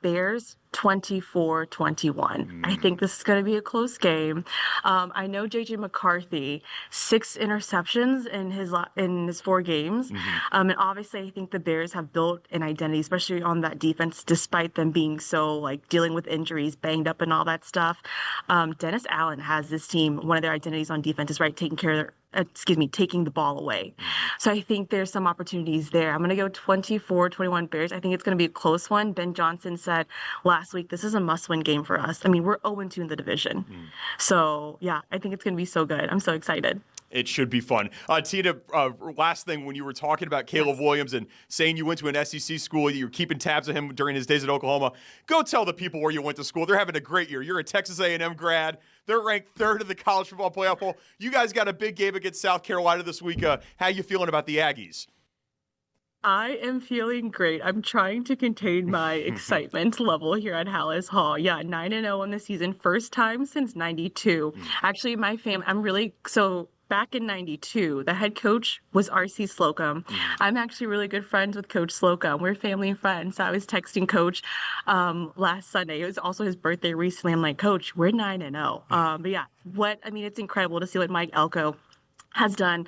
Bears 24-21. I think this is going to be a close game. I know JJ McCarthy, 6 interceptions in his 4 games. And obviously, I think the Bears have built an identity, especially on that defense, despite them being so like dealing with injuries, banged up and all that stuff. Dennis Allen has this team, one of their identities on defense is right, taking the ball away. So I think there's some opportunities there. I'm going to go 24-21 Bears. I think it's going to be a close one. Ben Johnson said last week, this is a must-win game for us. I mean, we're 0-2 in the division. So, yeah, I think it's going to be so good. I'm so excited. It should be fun. Tina, last thing, when you were talking about Caleb Williams and saying you went to an SEC school, you're keeping tabs of him during his days at Oklahoma, go tell the people where you went to school. They're having a great year. You're a Texas A&M grad. They're ranked 3rd in the college football playoff poll. You guys got a big game against South Carolina this week. How you feeling about the Aggies? I am feeling great. I'm trying to contain my excitement level here at Hallis Hall. Yeah, 9-0 on the season, first time since 92. Actually, back in 92, the head coach was R.C. Slocum. I'm actually really good friends with Coach Slocum. We're family and friends. So I was texting Coach last Sunday. It was also his birthday recently. I'm like, Coach, we're 9-0. But yeah, it's incredible to see what Mike Elko has done.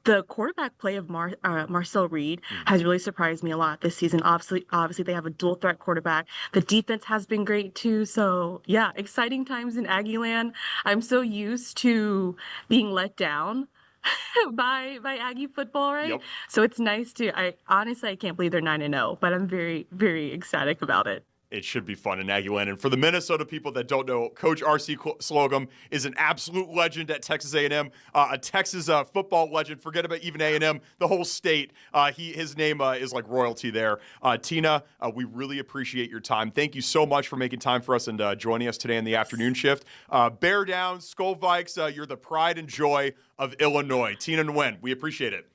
The quarterback play of Marcel Reed has really surprised me a lot this season. Obviously, they have a dual threat quarterback. The defense has been great too. So yeah, exciting times in Aggieland. I'm so used to being let down by Aggie football, right? Yep. So it's nice I can't believe they're 9-0, but I'm very, very ecstatic about it. It should be fun in Aggieland. And for the Minnesota people that don't know, Coach R.C. Slocum is an absolute legend at Texas A&M, a Texas football legend. Forget about even A&M, the whole state. His name is like royalty there. Tina, we really appreciate your time. Thank you so much for making time for us and joining us today in the afternoon shift. Bear down, Skull Vikes, you're the pride and joy of Illinois. Tina Nguyen, we appreciate it.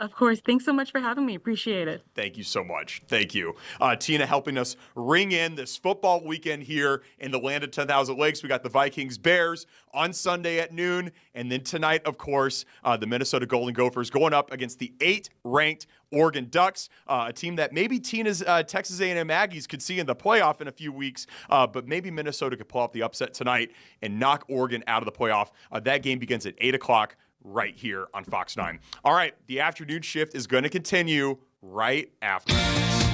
Of course. Thanks so much for having me. Appreciate it. Thank you so much. Thank you. Tina helping us ring in this football weekend here in the land of 10,000 Lakes. We got the Vikings Bears on Sunday at noon. And then tonight, of course, the Minnesota Golden Gophers going up against the 8th-ranked Oregon Ducks, a team that maybe Tina's Texas A&M Aggies could see in the playoff in a few weeks, but maybe Minnesota could pull off the upset tonight and knock Oregon out of the playoff. That game begins at 8 o'clock. Right here on Fox 9. All right, the afternoon shift is going to continue right after this.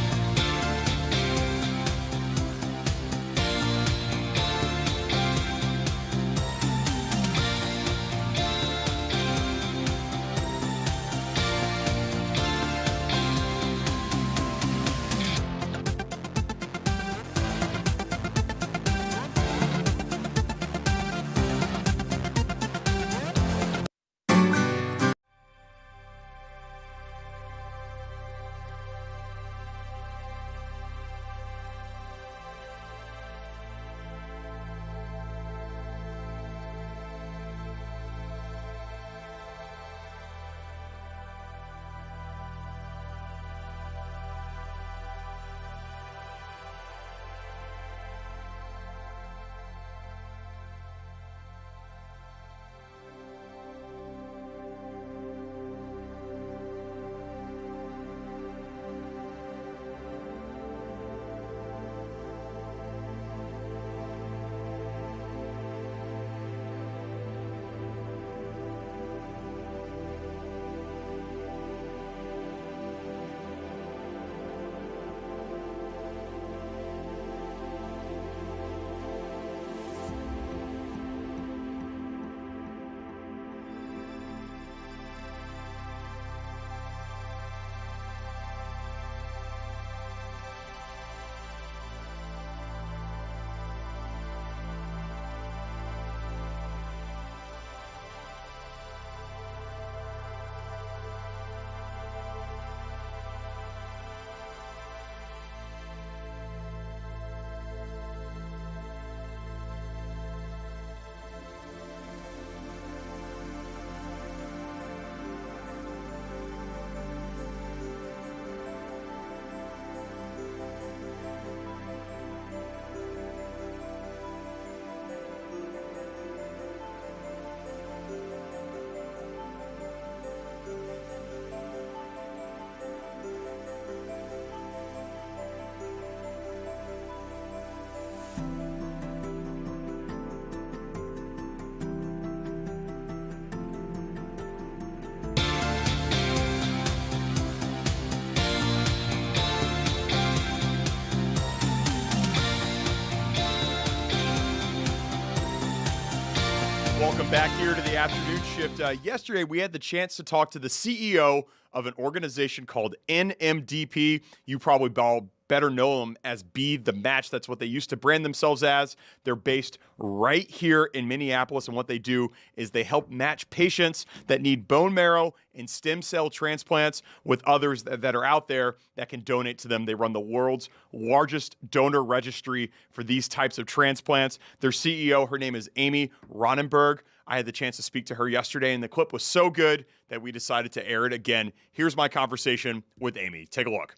Welcome back here to the afternoon shift. Yesterday, we had the chance to talk to the CEO of an organization called NMDP. You probably all better know them as Be the Match. That's what they used to brand themselves as. They're based right here in Minneapolis, and what they do is they help match patients that need bone marrow and stem cell transplants with others that are out there that can donate to them. They run the world's largest donor registry for these types of transplants. Their CEO, her name is Amy Ronenberg. I had the chance to speak to her yesterday, and the clip was so good that we decided to air it again. Here's my conversation with Amy. Take a look.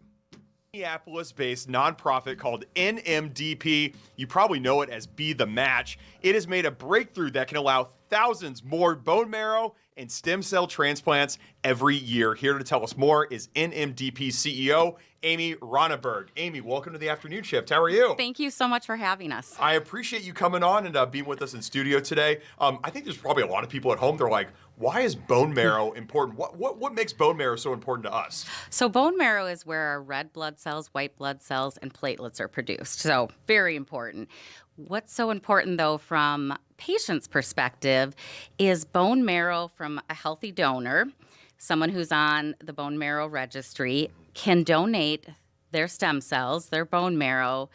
Minneapolis-based nonprofit called NMDP. You probably know it as Be the Match. It has made a breakthrough that can allow thousands more bone marrow and stem cell transplants every year. Here to tell us more is NMDP CEO Amy Ronenberg. Amy, welcome to the afternoon shift. How are you? Thank you so much for having us. I appreciate you coming on and being with us in studio today. I think there's probably a lot of people at home. They're like, why is bone marrow important? What makes bone marrow so important to us? So bone marrow is where our red blood cells, white blood cells, and platelets are produced. So very important. What's so important, though, from patient's perspective is bone marrow from a healthy donor, someone who's on the bone marrow registry, can donate their stem cells, their bone marrow,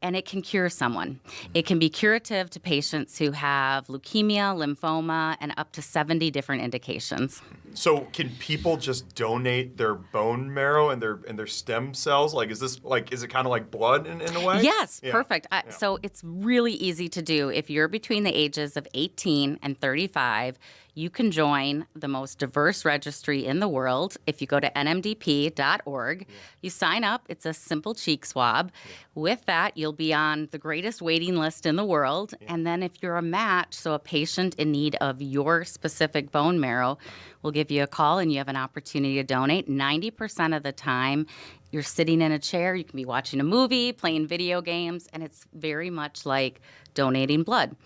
and it can cure someone. It can be curative to patients who have leukemia, lymphoma, and up to 70 different indications. So can people just donate their bone marrow and their stem cells? Is it kind of like blood in a way? Yes, Yeah. perfect. Yeah. So it's really easy to do. If you're between the ages of 18 and 35, you can join the most diverse registry in the world. If you go to nmdp.org, you sign up. It's a simple cheek swab. With that, you'll be on the greatest waiting list in the world. And then if you're a match, so a patient in need of your specific bone marrow, we'll give you a call and you have an opportunity to donate. 90% of the time, you're sitting in a chair, you can be watching a movie, playing video games, and it's very much like donating blood.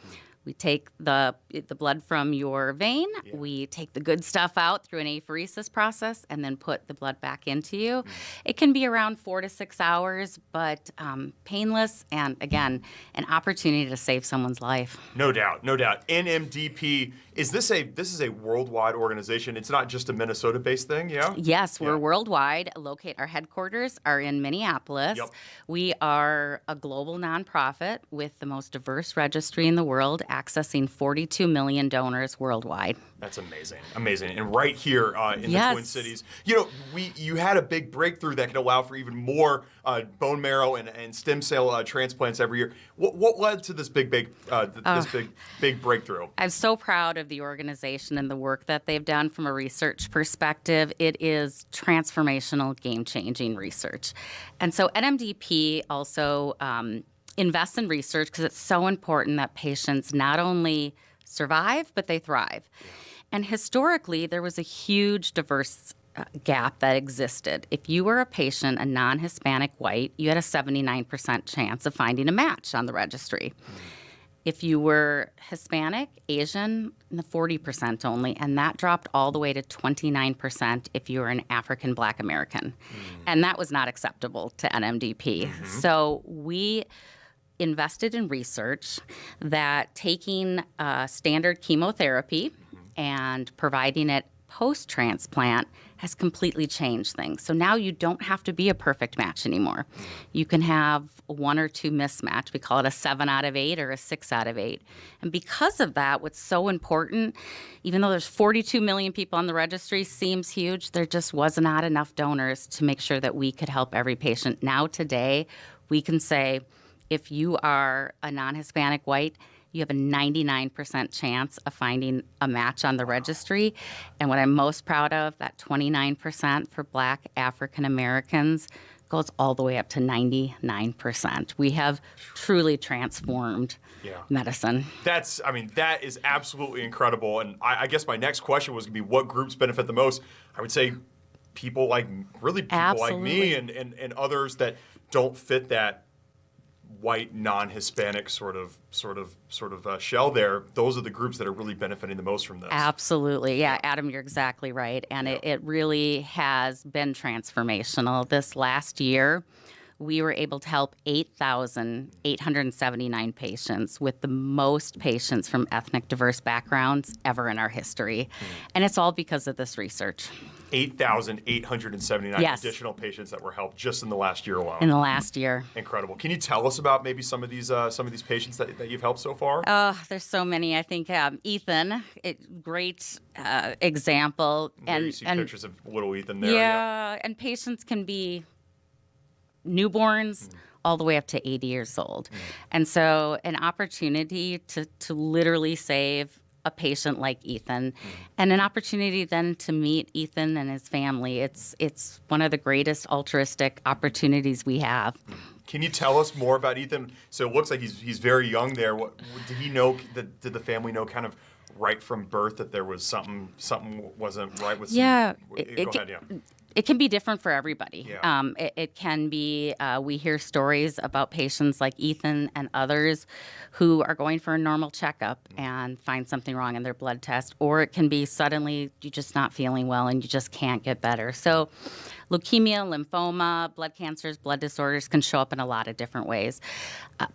We take the blood from your vein, we take the good stuff out through an apheresis process, and then put the blood back into you. It can be around 4 to 6 hours, but painless, and again, an opportunity to save someone's life. No doubt, no doubt. NMDP, is this is a worldwide organization? It's not just a Minnesota-based thing, yeah? Yes, we're worldwide. Our headquarters are in Minneapolis. Yep. We are a global nonprofit with the most diverse registry in the world, accessing 42 million donors worldwide. That's amazing, amazing. And right here in the Yes. Twin Cities, you had a big breakthrough that can allow for even more bone marrow and stem cell transplants every year. What led to this big breakthrough? I'm so proud of the organization and the work that they've done from a research perspective. It is transformational, game-changing research. And so NMDP also invests in research because it's so important that patients not only survive, but they thrive. And historically, there was a huge diverse gap that existed. If you were a patient, a non-Hispanic white, you had a 79% chance of finding a match on the registry. If you were Hispanic, Asian, the 40% only, and that dropped all the way to 29% if you were an African Black American. And that was not acceptable to NMDP. So we invested in research that taking standard chemotherapy and providing it post-transplant has completely changed things. So now you don't have to be a perfect match anymore. You can have 1 or 2 mismatch. We call it a 7 out of 8 or a 6 out of 8. And because of that, what's so important, even though there's 42 million people on the registry, seems huge, there just was not enough donors to make sure that we could help every patient. Now today, we can say, if you are a non-Hispanic white, you have a 99% chance of finding a match on the registry. And what I'm most proud of, that 29% for Black African Americans goes all the way up to 99%. We have truly transformed medicine. That is absolutely incredible. And I guess my next question was going to be, what groups benefit the most? I would say people like me and others that don't fit that white non-Hispanic sort of shell there. Those are the groups that are really benefiting the most from this. Absolutely. Yeah, Adam, you're exactly right. And it really has been transformational. This last year, we were able to help 8,879 patients, with the most patients from ethnic diverse backgrounds ever in our history. And it's all because of this research. 8,879 Yes. additional patients that were helped just in the last year alone. In the last year. Incredible. Can you tell us about maybe some of these patients that you've helped so far? There's so many. I think Ethan, great example. There you see pictures of little Ethan there. Yeah, and patients can be newborns all the way up to 80 years old. And so an opportunity to literally save a patient like Ethan, and an opportunity then to meet Ethan and his family. It's one of the greatest altruistic opportunities we have. Can you tell us more about Ethan? So it looks like he's very young there. What did he know? Did the family know kind of right from birth that there was something wasn't right with? Yeah, go ahead. Yeah. It can be different for everybody. Yeah. It can be, we hear stories about patients like Ethan and others who are going for a normal checkup and find something wrong in their blood test, or it can be suddenly you're just not feeling well and you just can't get better. So leukemia, lymphoma, blood cancers, blood disorders can show up in a lot of different ways.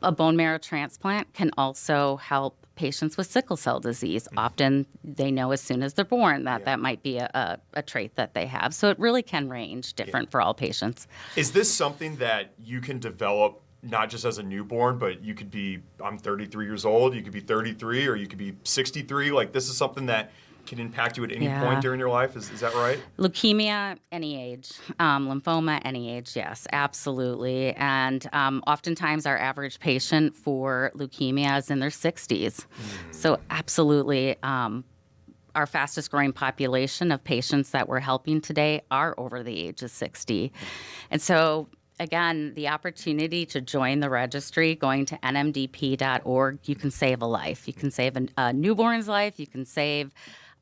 A bone marrow transplant can also help patients with sickle cell disease. Often they know as soon as they're born that might be a trait that they have. So it really can range different for all patients. Is this something that you can develop not just as a newborn, but you could be, I'm 33 years old, you could be 33, or you could be 63. Like, this is something that can impact you at any point during your life. Is that right? Leukemia, any age. Lymphoma, any age, yes, absolutely. And oftentimes our average patient for leukemia is in their 60s. So absolutely, our fastest growing population of patients that we're helping today are over the age of 60. And so, again, the opportunity to join the registry, going to nmdp.org, you can save a life. You can save a newborn's life. You can save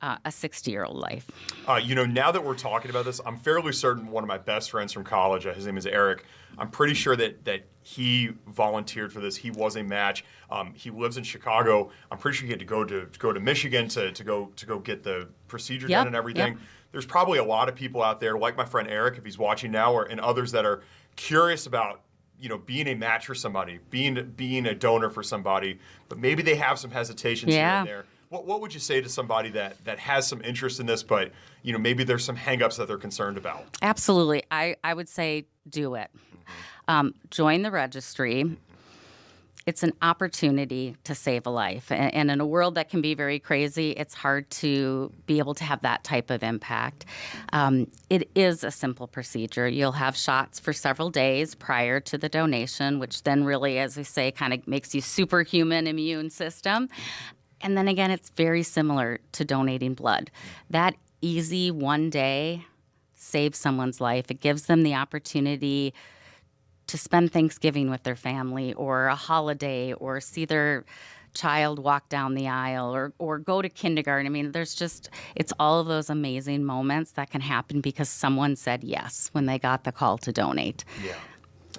a 60-year-old life. Now that we're talking about this, I'm fairly certain one of my best friends from college, his name is Eric, I'm pretty sure that he volunteered for this. He was a match. He lives in Chicago. I'm pretty sure he had to go to Michigan to go get the procedure done and everything. There's probably a lot of people out there, like my friend Eric, if he's watching now, and others that are curious about being a match for somebody, being a donor for somebody, but maybe they have some hesitations here and there. What would you say to somebody that has some interest in this, but maybe there's some hangups that they're concerned about? Absolutely. I would say do it. Join the registry. It's an opportunity to save a life. And in a world that can be very crazy, it's hard to be able to have that type of impact. It is a simple procedure. You'll have shots for several days prior to the donation, which then really, as we say, kind of makes you superhuman immune system. And then again, it's very similar to donating blood. That easy one day saves someone's life. It gives them the opportunity to spend Thanksgiving with their family, or a holiday, or see their child walk down the aisle, or go to kindergarten. I mean, it's all of those amazing moments that can happen because someone said yes when they got the call to donate.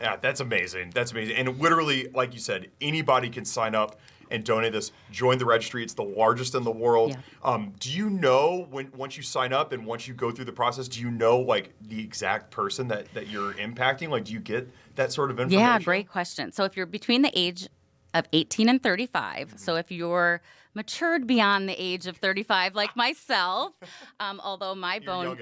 Yeah, that's amazing. That's amazing. And literally, like you said, anybody can sign up and donate this. Join the registry. It's the largest in the world. Yeah. Do you know once you sign up and once you go through the process, do you know like the exact person that you're impacting? Like, do you get that sort of information? Yeah, great question. So if you're between the age of 18 and 35, so if you're matured beyond the age of 35, like myself, although my bone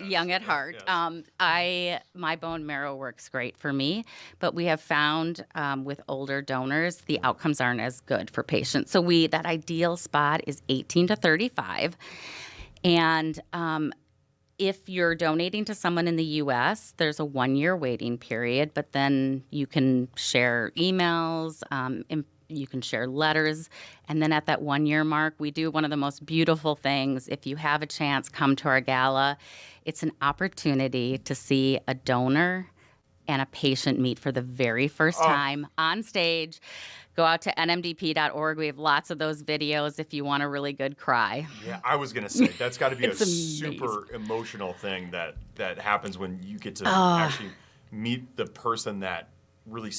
young at heart, my bone marrow works great for me, but we have found with older donors the outcomes aren't as good for patients. So that ideal spot is 18 to 35, and if you're donating to someone in the U.S., there's a 1-year waiting period, but then you can share emails, you can share letters, and then at that 1-year mark, we do one of the most beautiful things. If you have a chance, come to our gala. It's an opportunity to see a donor and a patient meet for the very first time on stage. Go out to nmdp.org. We have lots of those videos if you want a really good cry. Yeah, I was going to say, that's got to be a super emotional thing that happens when you get to actually meet the person that really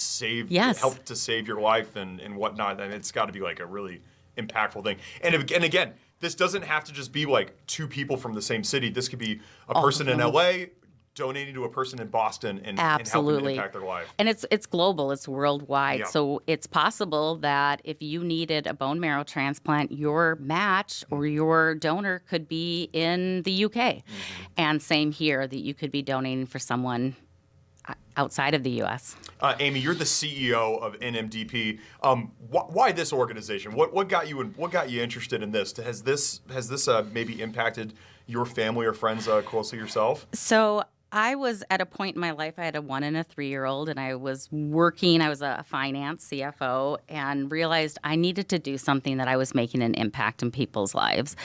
helped to save your life and whatnot. And it's got to be like a really impactful thing. And again, this doesn't have to just be like two people from the same city. This could be a person in LA donating to a person in Boston and helping Absolutely. to impact their life. And it's global, it's worldwide. Yeah. So it's possible that if you needed a bone marrow transplant, your match or your donor could be in the UK. And same here, that you could be donating for someone outside of the U.S. Amy, you're the CEO of NMDP. Why this organization? What got you interested in this? Has this maybe impacted your family or friends closely yourself? So I was at a point in my life, I had a 1 and a 3-year-old, and I was working, I was a finance CFO, and realized I needed to do something that I was making an impact in people's lives.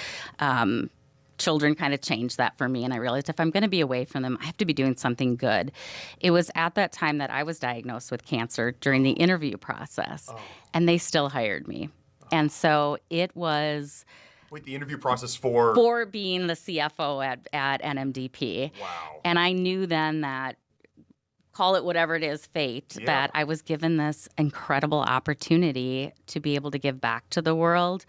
Children kind of changed that for me, and I realized if I'm going to be away from them, I have to be doing something good. It was at that time that I was diagnosed with cancer during the interview process, and they still hired me. And so it was... Wait, the interview process for... For being the CFO at NMDP. Wow. And I knew then that, call it whatever it is, fate, that I was given this incredible opportunity to be able to give back to the world.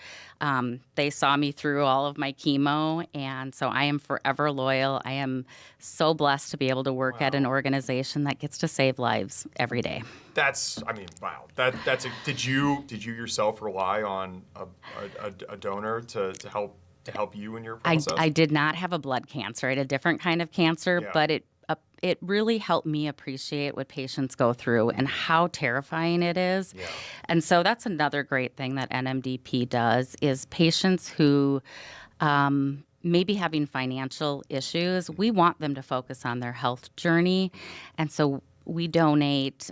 They saw me through all of my chemo, and so I am forever loyal. I am so blessed to be able to work at an organization that gets to save lives every day. Wow. Did you yourself rely on a donor to help you in your process? I did not have a blood cancer. I had a different kind of cancer, but it really helped me appreciate what patients go through and how terrifying it is. Yeah. And so that's another great thing that NMDP does is patients who may be having financial issues, we want them to focus on their health journey. And so we donate,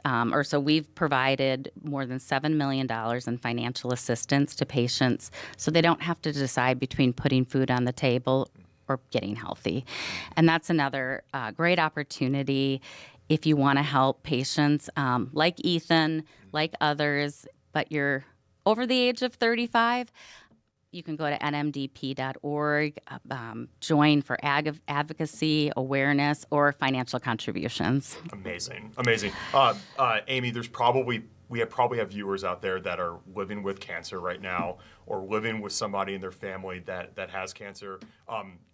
we've provided more than $7 million in financial assistance to patients so they don't have to decide between putting food on the table or getting healthy. And that's another great opportunity if you want to help patients like Ethan, like others, but you're over the age of 35. You can go to nmdp.org, join for advocacy, awareness, or financial contributions. Amazing. Amy, we probably have viewers out there that are living with cancer right now or living with somebody in their family that has cancer.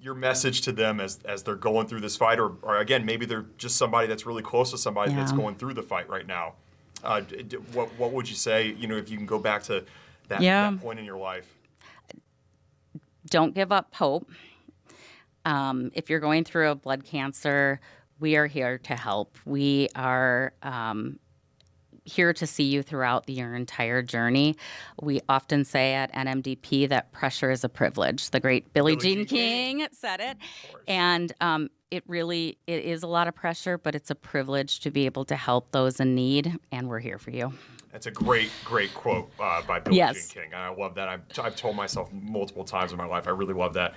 Your message to them as they're going through this fight, or again, maybe they're just somebody that's really close to somebody that's going through the fight right now. What would you say, if you can go back to that point in your life? Don't give up hope. If you're going through a blood cancer, we are here to help. We are here to see you throughout your entire journey. We often say at NMDP that pressure is a privilege. The great Billie Jean King said it. And it is a lot of pressure, but it's a privilege to be able to help those in need, and we're here for you. That's a great quote by Billie Jean King. I love that. I've told myself multiple times in my life, I really love that.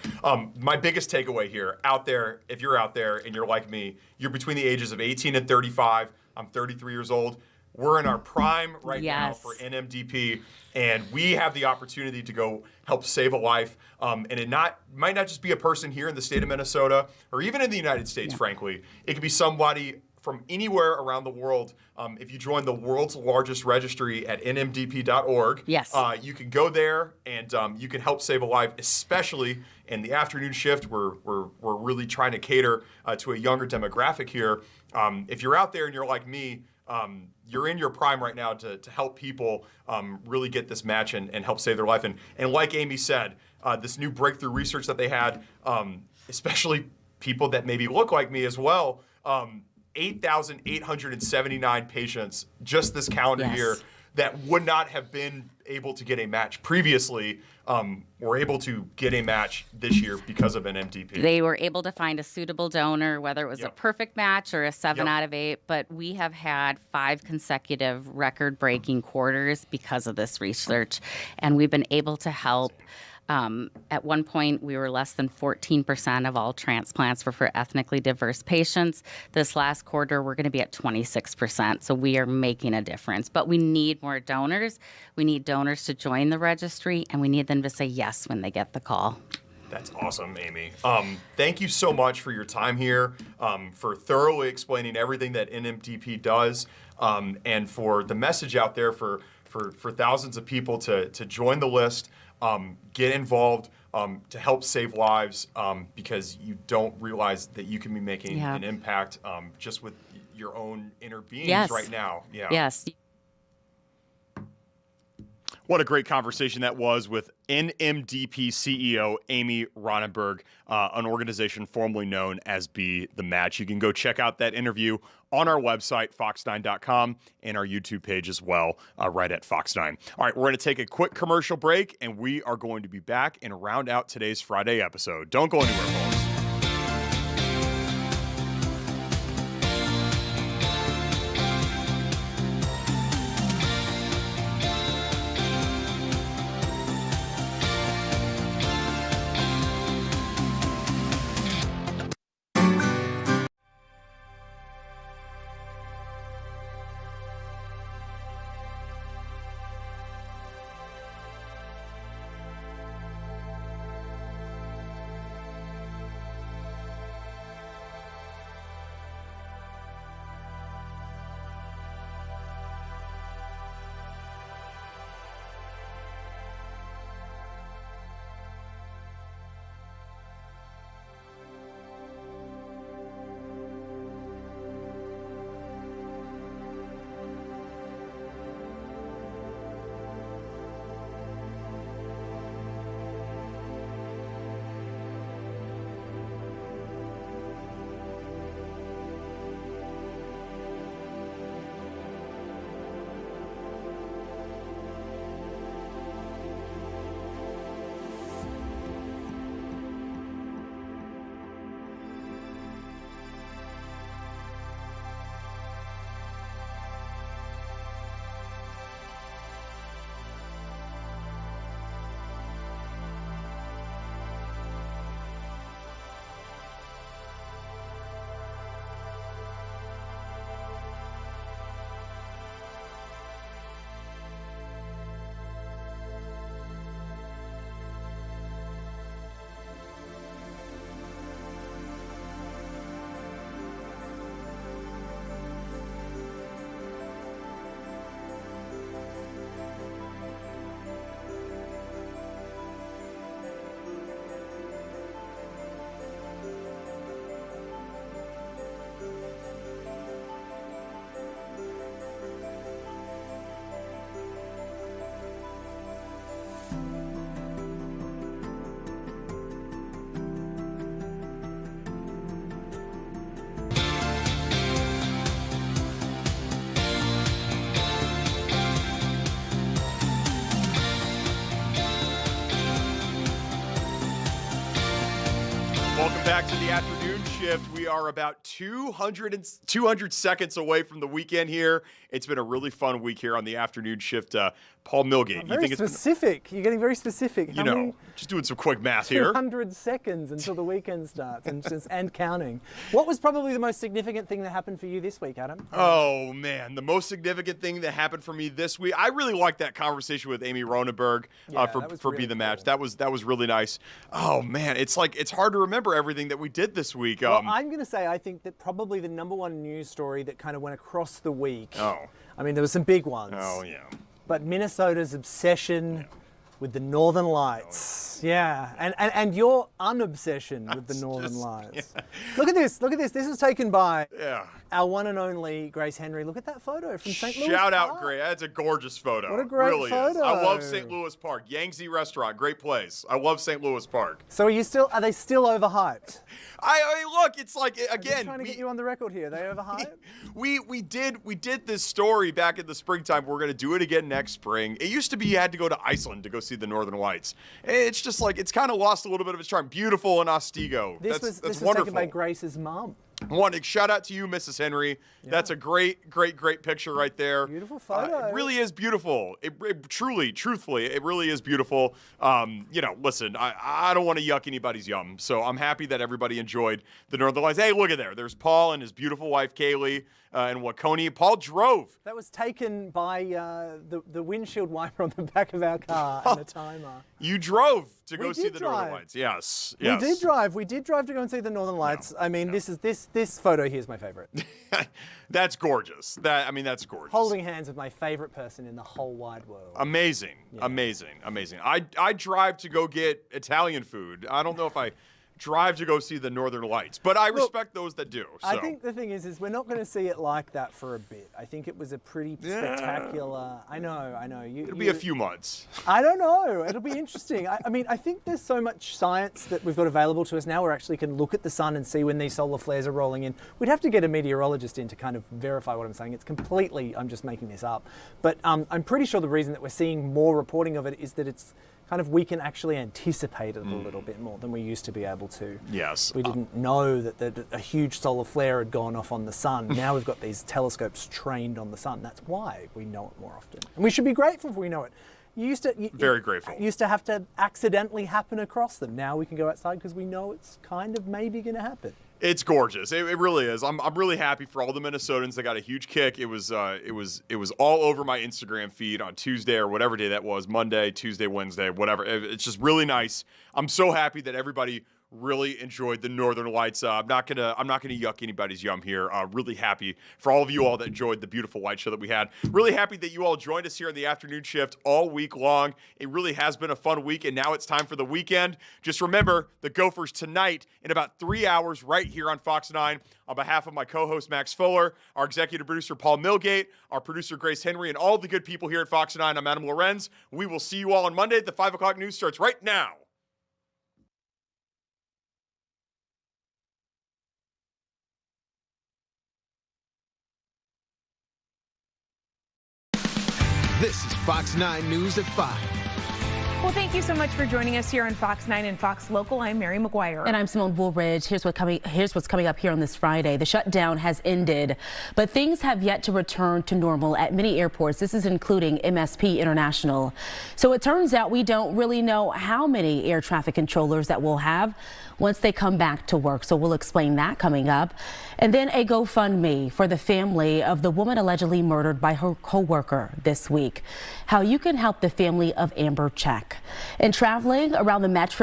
My biggest takeaway here, out there, if you're out there and you're like me, you're between the ages of 18 and 35. I'm 33 years old. We're in our prime right now for NMDP, and we have the opportunity to go help save a life. And it might not just be a person here in the state of Minnesota or even in the United States, frankly. It could be somebody from anywhere around the world. If you join the world's largest registry at nmdp.org, you can go there and you can help save a life, especially in the afternoon shift. We're really trying to cater to a younger demographic here. If you're out there and you're like me, you're in your prime right now to help people really get this match and help save their life. And like Amy said, this new breakthrough research that they had, especially people that maybe look like me as well, 8,879 patients just this calendar year that would not have been able to get a match previously were able to get a match this year because of an NMDP. They were able to find a suitable donor, whether it was a perfect match or a 7 out of 8, but we have had 5 consecutive record-breaking quarters because of this research, and we've been able to help. At one point, we were less than 14% of all transplants were for ethnically diverse patients. This last quarter, we're going to be at 26%. So we are making a difference. But we need more donors. We need donors to join the registry, and we need them to say yes when they get the call. That's awesome, Amy. Thank you so much for your time here, for thoroughly explaining everything that NMDP does, and for the message out there for thousands of people to join the list. Get involved. to help save lives because you don't realize that you can be making an impact just with your own inner beings right now. Yeah. Yes. What a great conversation that was with NMDP CEO Amy Ronenberg, an organization formerly known as Be the Match. You can go check out that interview on our website, fox9.com, and our YouTube page as well, right at Fox9. All right, we're going to take a quick commercial break, and we are going to be back and round out today's Friday episode. Don't go anywhere, folks. Welcome back to the afternoon shift. We are about 200 seconds away from the weekend here. It's been a really fun week here on the afternoon shift. Paul Milgate, Very specific. You're getting very specific. You know, just doing some quick math here. 200 seconds until the weekend starts and counting. What was probably the most significant thing that happened for you this week, Adam? Oh, man. The most significant thing that happened for me this week, I really liked that conversation with Amy Ronenberg for Be the Match. That was really nice. Oh, man. It's hard to remember everything that we did this week. Well, I'm going to say I think that probably the number one news story that kind of went across the week. I mean, there were some big ones. Oh, yeah. But Minnesota's obsession with the Northern Lights. Yeah. And your unobsession with the Northern Lights. Yeah. Look at this. Look at this. This was taken by our one and only Grace Henry. Look at that photo from St. Louis Shout out, Park. Grace. That's a gorgeous photo. What a great really photo. Is. I love St. Louis Park. Yangtze Restaurant. Great place. I love St. Louis Park. So are they still overhyped? I look, it's like, again, I'm trying to get you on the record here. Are they overhyped? We did this story back in the springtime. We're going to do it again next spring. It used to be you had to go to Iceland to go see the Northern Lights. It's just like, it's kind of lost a little bit of its charm. Beautiful in Otsego. This that's was wonderful. taken by Grace's mom. Shout out to you, Mrs. Henry. Yeah. That's a great picture right there. Beautiful photo. It really is beautiful. It truthfully, it really is beautiful. Listen, I don't want to yuck anybody's yum, so I'm happy that everybody enjoyed the Northern Lights. Hey, look at there. There's Paul and his beautiful wife, Kaylee, and Waconia. Paul drove. That was taken by the windshield wiper on the back of our car and the timer. You drove to go We see did the Northern drive. Lights. Yes. We did drive. We did drive to go and see the Northern Lights. I mean, this photo here is my favorite. That's gorgeous. That's gorgeous. Holding hands with my favorite person in the whole wide world. Amazing. I drive to go get Italian food. I don't know if I drive to go see the Northern Lights, but I respect those that do. So. I think the thing is we're not going to see it like that for a bit. I think it was a pretty spectacular. I know. It'll be a few months. I don't know. It'll be interesting. I mean, I think there's so much science that we've got available to us now. We actually can look at the sun and see when these solar flares are rolling in. We'd have to get a meteorologist in to kind of verify what I'm saying. It's completely. I'm just making this up. But I'm pretty sure the reason that we're seeing more reporting of it is that it's kind of we can actually anticipate it a little bit more than we used to be able to. Yes. We didn't know that a huge solar flare had gone off on the sun. Now we've got these telescopes trained on the sun. That's why we know it more often. And we should be grateful if we know it. Very grateful. It used to have to accidentally happen across them. Now we can go outside because we know it's kind of maybe going to happen. It's gorgeous. It really is. I'm really happy for all the Minnesotans that got a huge kick. It was all over my Instagram feed on Tuesday or whatever day that was, Monday, Tuesday, Wednesday, whatever. It's just really nice. I'm so happy that everybody really enjoyed the Northern Lights. I'm not gonna yuck anybody's yum here. Really happy for all of you all that enjoyed the beautiful light show that we had. Really happy that you all joined us here in the afternoon shift all week long. It really has been a fun week, and now it's time for the weekend. Just remember the Gophers tonight in about 3 hours right here on Fox 9. On behalf of my co-host Max Fuller, our executive producer Paul Milgate, our producer Grace Henry, and all the good people here at Fox 9, I'm Adam Llorens. We will see you all on Monday. The 5 o'clock news starts right now. This is Fox 9 News at 5. Well, thank you so much for joining us here on Fox 9 and Fox Local. I'm Mary McGuire. And I'm Simone Woolridge. Here's what's coming up here on this Friday. The shutdown has ended, but things have yet to return to normal at many airports. This is including MSP International. So it turns out we don't really know how many air traffic controllers that we'll have once they come back to work. So we'll explain that coming up. And then a GoFundMe for the family of the woman allegedly murdered by her co-worker this week. How you can help the family of Amber Check. And traveling around the metro